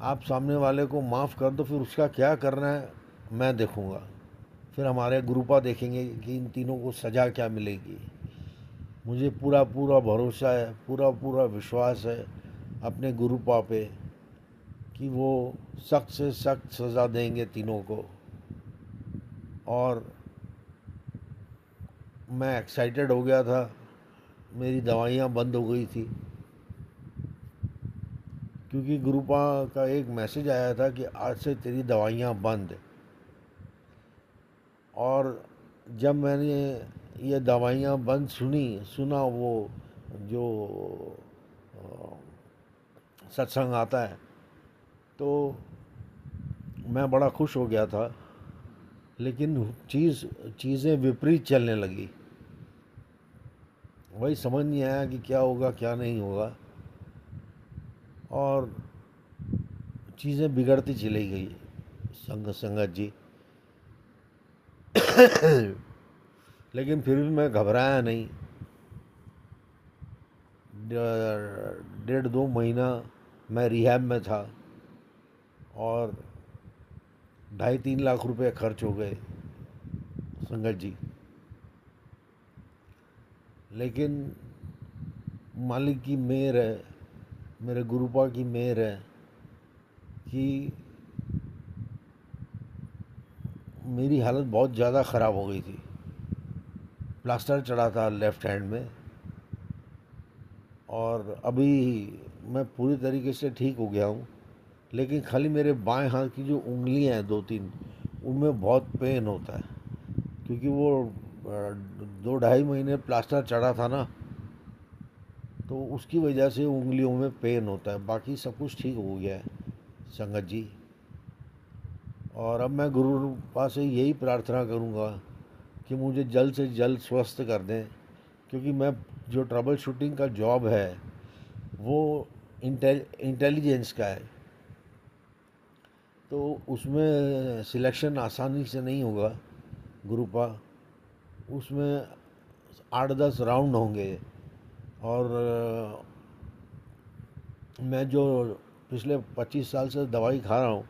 आप सामने वाले को माफ़ कर दो, फिर उसका क्या करना है मैं देखूँगा। फिर हमारे गुरुपा देखेंगे कि इन तीनों को सज़ा क्या मिलेगी। मुझे पूरा पूरा भरोसा है, पूरा पूरा विश्वास है अपने गुरुपा पे कि वो सख्त से सख्त सज़ा देंगे तीनों को। और मैं एक्साइटेड हो गया था, मेरी दवाइयाँ बंद हो गई थी, क्योंकि गुरुपा का एक मैसेज आया था कि आज से तेरी दवाइयाँ बंद। और जब मैंने ये दवाइयाँ बंद सुना वो जो सत्संग आता है, तो मैं बड़ा खुश हो गया था। लेकिन चीज़ें विपरीत चलने लगी। वही समझ नहीं आया कि क्या होगा क्या नहीं होगा, और चीज़ें बिगड़ती चली गई संगत जी। लेकिन फिर भी मैं घबराया नहीं। 1.5-2 महीना मैं रिहैब में था और 2.5-3 लाख रुपए खर्च हो गए संगत जी। लेकिन मालिक की मेहर है, मेरे गुरुपा की मेहर है कि मेरी हालत बहुत ज़्यादा ख़राब हो गई थी। प्लास्टर चढ़ा था लेफ़्ट हैंड में, और अभी मैं पूरी तरीके से ठीक हो गया हूँ। लेकिन खाली मेरे बाएं हाथ की जो उंगलियां हैं 2-3, उनमें बहुत पेन होता है, क्योंकि वो 2-2.5 महीने प्लास्टर चढ़ा था ना, तो उसकी वजह से उंगलियों में पेन होता है। बाकी सब कुछ ठीक हो गया है संगत जी। और अब मैं गुरुपा से यही प्रार्थना करूँगा कि मुझे जल्द से जल्द स्वस्थ कर दें, क्योंकि मैं जो ट्रबल शूटिंग का जॉब है वो इंटेलिजेंस का है, तो उसमें सिलेक्शन आसानी से नहीं होगा गुरुपा। उसमें 8-10 राउंड होंगे। और मैं जो पिछले 25 साल से दवाई खा रहा हूँ,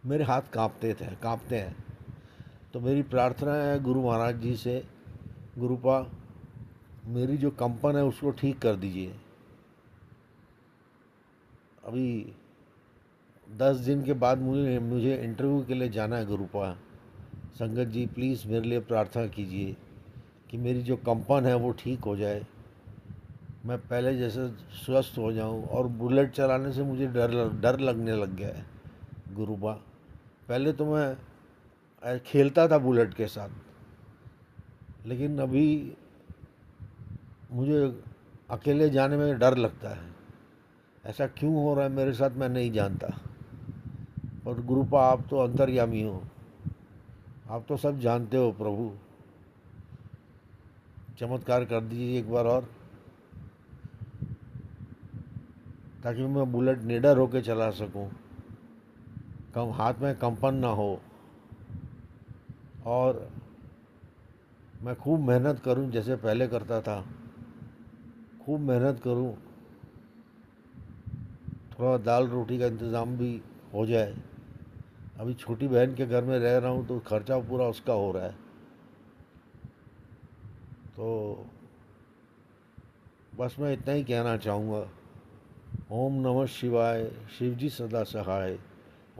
मेरे हाथ कांपते हैं। तो मेरी प्रार्थना है गुरु महाराज जी से, गुरुपा मेरी जो कंपन है उसको ठीक कर दीजिए। अभी 10 दिन के बाद मुझे इंटरव्यू के लिए जाना है गुरुपा। संगत जी प्लीज़ मेरे लिए प्रार्थना कीजिए कि मेरी जो कंपन है वो ठीक हो जाए, मैं पहले जैसे स्वस्थ हो जाऊं। और बुलेट चलाने से मुझे डर लगने लग गया है गुरुबा। पहले तो मैं खेलता था बुलेट के साथ, लेकिन अभी मुझे अकेले जाने में डर लगता है। ऐसा क्यों हो रहा है मेरे साथ मैं नहीं जानता। पर गुरुपा आप तो अंतर्यामी हो, आप तो सब जानते हो प्रभु। चमत्कार कर दीजिए एक बार और, ताकि मैं बुलेट निडर होकर चला सकूं, हाथ में कंपन ना हो, और मैं खूब मेहनत करूं जैसे पहले करता था। खूब मेहनत करूं, थोड़ा दाल रोटी का इंतज़ाम भी हो जाए। अभी छोटी बहन के घर में रह रहा हूं तो खर्चा पूरा उसका हो रहा है। तो बस मैं इतना ही कहना चाहूँगा। ओम नमः शिवाय, शिवजी सदा सहाय।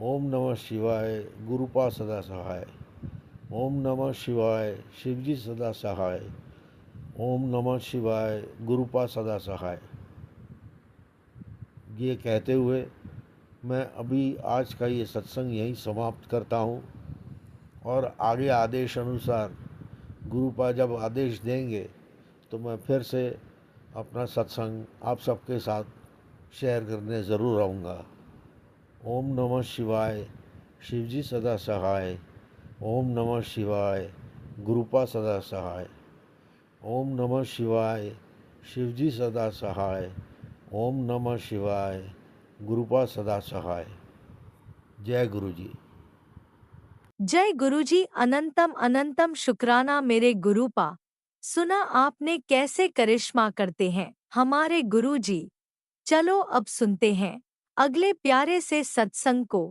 ओम नमः शिवाय, गुरुपा सदा सहाय। ओम नमः शिवाय, शिवजी सदा सहाय। ओम नमः शिवाय, गुरुपा सदा सहाय। ये कहते हुए मैं अभी आज का ये सत्संग यहीं समाप्त करता हूँ, और आगे आदेश अनुसार गुरुपा जब आदेश देंगे तो मैं फिर से अपना सत्संग आप सबके साथ शेयर करने ज़रूर आऊँगा। ओम नमः शिवाय, शिवजी सदा सहाय। ओम नमः शिवाय, गुरुपा सदा सहाय। ओम नमः शिवाय, शिवजी सदा सहाय। ओम नमः शिवाय, गुरुपा सदा सहाय। जय गुरु जी। जय गुरुजी। अनंतम अनंतम शुक्राना मेरे गुरुपा। सुना आपने कैसे करिश्मा करते हैं हमारे गुरुजी। चलो अब सुनते हैं अगले प्यारे से सत्संग को।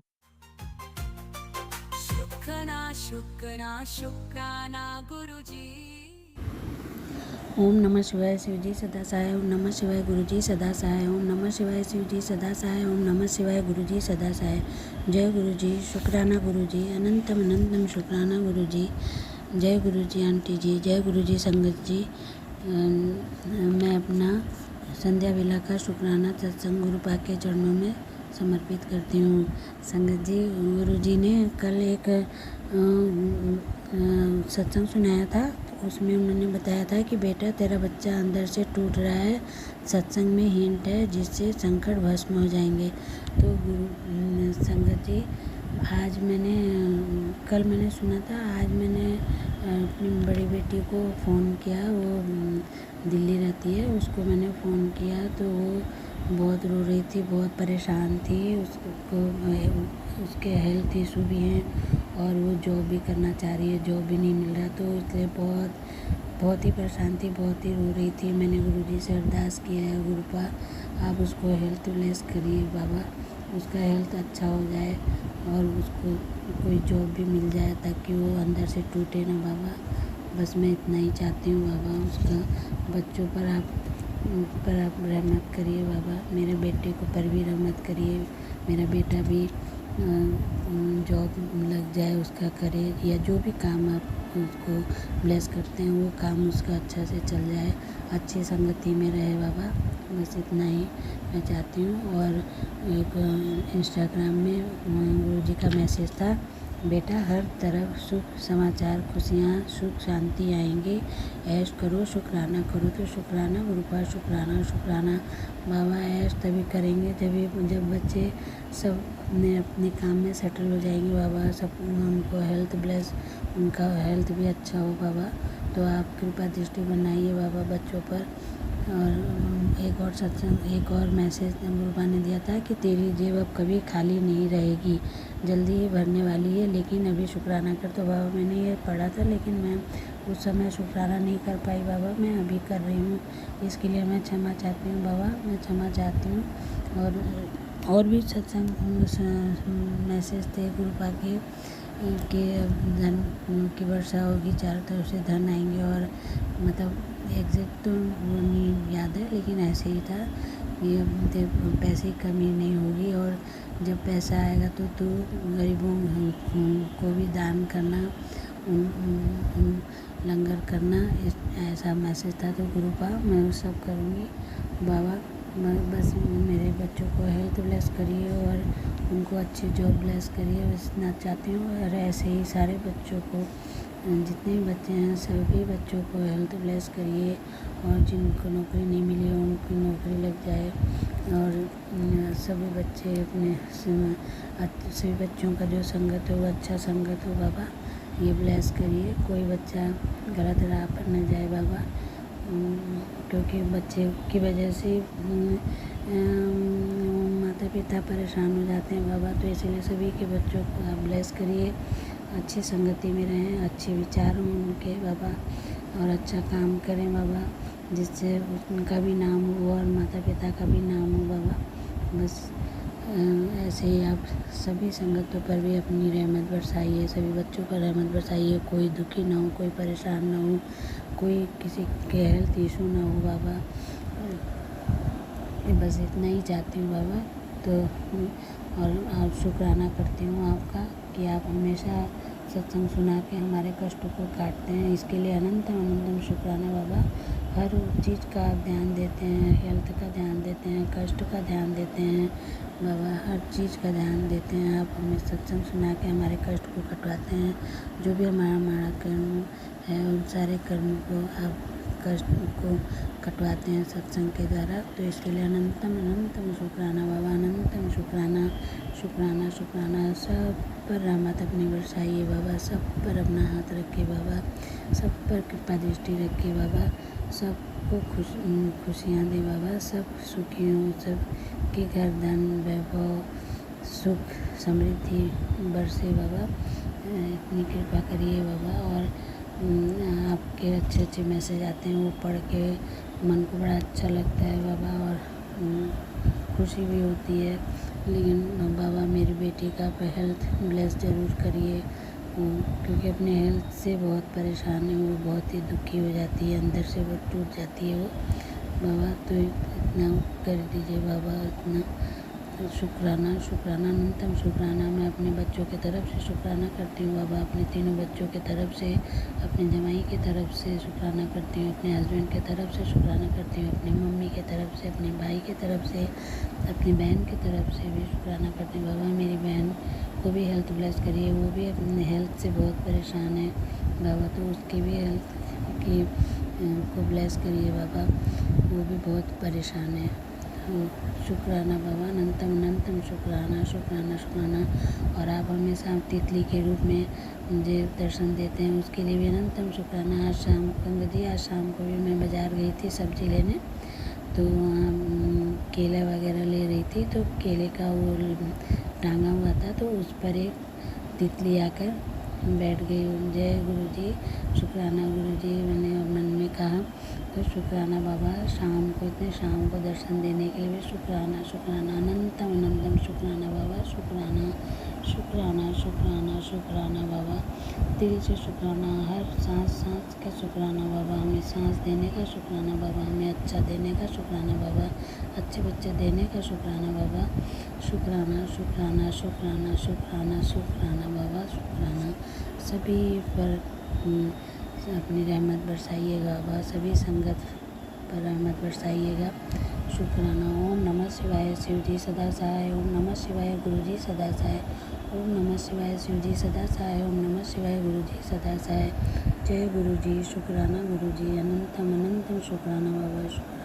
शुक्राना गुरुजी। ओम नमः शिवाय शिवजी सदा सहाय। ओम नमः शिवाय गुरुजी सदा सहाय। ओम नमः शिवाय शिवजी सदा सहाय। ओम नमः शिवाय गुरुजी सदा सहाय। जय गुरुजी। शुक्राना गुरुजी। अनंतम अनंतम शुक्राना गुरुजी। जय गुरुजी आंटी जी। जय गुरुजी संगत जी। मैं अपना संध्या वेला का शुक्राना सत्संग गुरुपा के चरणों में समर्पित करती हूँ। संगत जी, गुरुजी ने कल एक सत्संग सुनाया था, उसमें उन्होंने बताया था कि बेटा तेरा बच्चा अंदर से टूट रहा है, सत्संग में हिंट है जिससे संकट भस्म हो जाएंगे। तो संगत जी, कल मैंने सुना था, आज मैंने अपनी बड़ी बेटी को फ़ोन किया। वो दिल्ली रहती है, उसको मैंने फ़ोन किया तो वो बहुत रो रही थी, बहुत परेशान थी। उसके हेल्थ इशू भी हैं और वो जॉब भी करना चाह रही है, जॉब भी नहीं मिल रहा, तो इसलिए बहुत ही परेशान थी, बहुत ही रो रही थी। मैंने गुरुजी से अरदास किया है, गुरुपा आप उसको हेल्थ ब्लेस करिए बाबा, उसका हेल्थ अच्छा हो जाए और उसको कोई जॉब भी मिल जाए ताकि वो अंदर से टूटे ना बाबा। बस मैं इतना ही चाहती हूँ बाबा। उसका बच्चों पर आप रहमत करिए बाबा, मेरे बेटे को पर भी रहमत करिए, मेरा बेटा भी जॉब लग जाए, उसका करे, या जो भी काम आप उसको ब्लेस करते हैं वो काम उसका अच्छा से चल जाए, अच्छी संगति में रहे बाबा। बस इतना ही मैं चाहती हूँ। और एक इंस्टाग्राम में गुरुजी का मैसेज था, बेटा हर तरफ सुख समाचार, खुशियाँ, सुख शांति आएंगे, ऐश करो, शुक्राना करो। तो शुक्राना गुरुपा, शुक्राना बाबा। ऐश तभी करेंगे जब बच्चे सब अपने काम में सेटल हो जाएंगे बाबा, सब उनको हेल्थ ब्लेस, उनका हेल्थ भी अच्छा हो बाबा। तो आप कृपा दृष्टि बनाइए बाबा बच्चों पर, और एक और सत्संग, एक और मैसेज गुरुपा ने दिया था कि तेरी जेब अब कभी खाली नहीं रहेगी, जल्दी ही भरने वाली है, लेकिन अभी शुक्राना कर। तो बाबा मैंने ये पढ़ा था, लेकिन मैं उस समय शुक्राना नहीं कर पाई बाबा, मैं अभी कर रही हूँ, इसके लिए मैं क्षमा चाहती हूँ बाबा, मैं क्षमा चाहती हूँ। और भी सत्संग मैसेज थे गुरुपा के कि धन की वर्षा होगी, चारों तरफ से धन आएंगे, और मतलब एग्जैक्ट तो वो नहीं याद है, लेकिन ऐसे ही था कि पैसे की कमी नहीं होगी, और जब पैसा आएगा तो तू गरीबों को भी दान करना, लंगर करना, ऐसा मैसेज था। तो गुरुपा मैं वो सब करूँगी बाबा, बस मेरे बच्चों को हेल्थ ब्लेस करिए और उनको अच्छी जॉब ब्लेस करिए, बस इतना चाहती हूँ। और ऐसे ही सारे बच्चों को, जितने भी बच्चे हैं सभी बच्चों को हेल्थ ब्लेस करिए, और जिनको नौकरी नहीं मिली हो उनकी नौकरी लग जाए, और सभी बच्चे अपने सभी बच्चों का जो संगत हो वो अच्छा संगत हो बाबा, ये ब्लेस करिए। कोई बच्चा गलत राह पर न जाए बाबा, क्योंकि बच्चे की वजह से माता पिता परेशान हो जाते हैं बाबा, तो इसलिए सभी के बच्चों को आप ब्लेस करिए, अच्छी संगति में रहें, अच्छे विचार हों उनके बाबा, और अच्छा काम करें बाबा, जिससे उनका भी नाम हो और माता पिता का भी नाम हो बाबा। बस ऐसे ही आप सभी संगतों पर भी अपनी रहमत बरसाइए, सभी बच्चों पर रहमत बरसाइए, कोई दुखी ना हो, कोई परेशान ना हो, कोई किसी के हेल्थ इशू ना हो बाबा, बस इतना ही चाहती हूँ बाबा। तो और आप शुक्राना करती हूँ आपका कि आप हमेशा सत्संग सुना के हमारे कष्टों को काटते हैं, इसके लिए अनंतम अनंतम शुक्राना बाबा। हर चीज़ का आप ध्यान देते हैं, हेल्थ का ध्यान देते हैं, कष्ट का ध्यान देते हैं बाबा, हर चीज़ का ध्यान देते हैं आप, हमें सत्संग सुना के हमारे कष्ट को कटवाते हैं। जो भी हमारा कर्म है उन सारे कर्म को आप कष्ट को कटवाते हैं सत्संग के द्वारा, तो इसके लिए अनंतम अनंतम शुक्राना बाबा, अनंतम शुक्राना शुक्राना शुक्राना। सब पर रहमत अपनी बरसाइए बाबा, सब पर अपना हाथ रखिए बाबा, सब पर कृपा दृष्टि रखिए बाबा, सबको खुशियाँ दे बाबा, सब सुखी हों, सब के घर धन वैभव सुख समृद्धि बरसे बाबा, इतनी कृपा करिए बाबा। और आपके अच्छे अच्छे मैसेज आते हैं, वो पढ़ के मन को बड़ा अच्छा लगता है बाबा, और खुशी भी होती है। लेकिन बाबा मेरी बेटी का हेल्थ ब्लेस ज़रूर करिए, क्योंकि अपने हेल्थ से बहुत परेशान है, वो बहुत ही दुखी हो जाती है, अंदर से वो टूट जाती है वो बाबा, तो इतना कर दीजिए बाबा, इतना शुक्राना शुक्राना अनंतम शुक्राना। मैं अपने बच्चों की तरफ से शुक्राना करती हूँ बाबा, अपने तीनों बच्चों की तरफ से, अपने जमाई की तरफ से शुक्राना करती हूँ, अपने हस्बैंड की तरफ से शुक्राना करती हूँ, अपनी मम्मी की तरफ से, अपने भाई की तरफ से, अपनी बहन की तरफ से भी शुक्राना करती हूँ बाबा। मेरी बहन को भी हेल्थ ब्लेस करिए, वो भी अपने हेल्थ से बहुत परेशान है बाबा, तो उसकी भी हेल्थ की को ब्लेस करिए बाबा, वो भी बहुत परेशान है। शुक्राना बाबा, अनंतम अनंतम शुक्राना शुक्राना शुक्राना। और आप हमेशा तितली के रूप में मुझे दर्शन देते हैं, उसके लिए भी अनंतम शुक्राना। आज शाम पंकज जी, आज शाम को भी मैं बाज़ार गई थी सब्ज़ी लेने, तो केला वगैरह ले रही थी, तो केले का वो टांगा हुआ था, तो उस पर एक तितली आकर बैठ गई। जय गुरु जी, शुक्राना गुरु जी, मैंने मन में कहा। तो शुक्राना बाबा, शाम को इतने शाम को दर्शन देने के लिए भी शुक्राना शुक्राना, अनंतम अनंतम शुक्राना बाबा, शुक्राना शुक्राना शुक्राना शुक्राना बाबा, दिल से शुक्राना, हर सांस सांस का शुक्राना बाबा, हमें सांस देने का शुक्राना बाबा, हमें अच्छा देने का शुक्राना बाबा, अच्छे बच्चे देने का शुक्राना बाबा, शुक्राना शुक्राना शुक्राना शुक्राना शुक्राना बाबा, शुक्राना। सभी पर अपनी रहमत बरसाइएगा बाबा, सभी संगत पर रहमत बरसाइएगा, शुक्राना। ओम नमः शिवाय, शिव जी सदा सहाय। ओम नमः शिवाय, गुरु जी सदा सहाय। ओम नमः शिवाय, शिव जी सदा सहाय। ओम नमः शिवाय, गुरु जी सदा सहाय। जय गुरु जी, शुक्राना गुरु जी, अनंतम अनंतम शुक्राना बाबा, शुक्राना।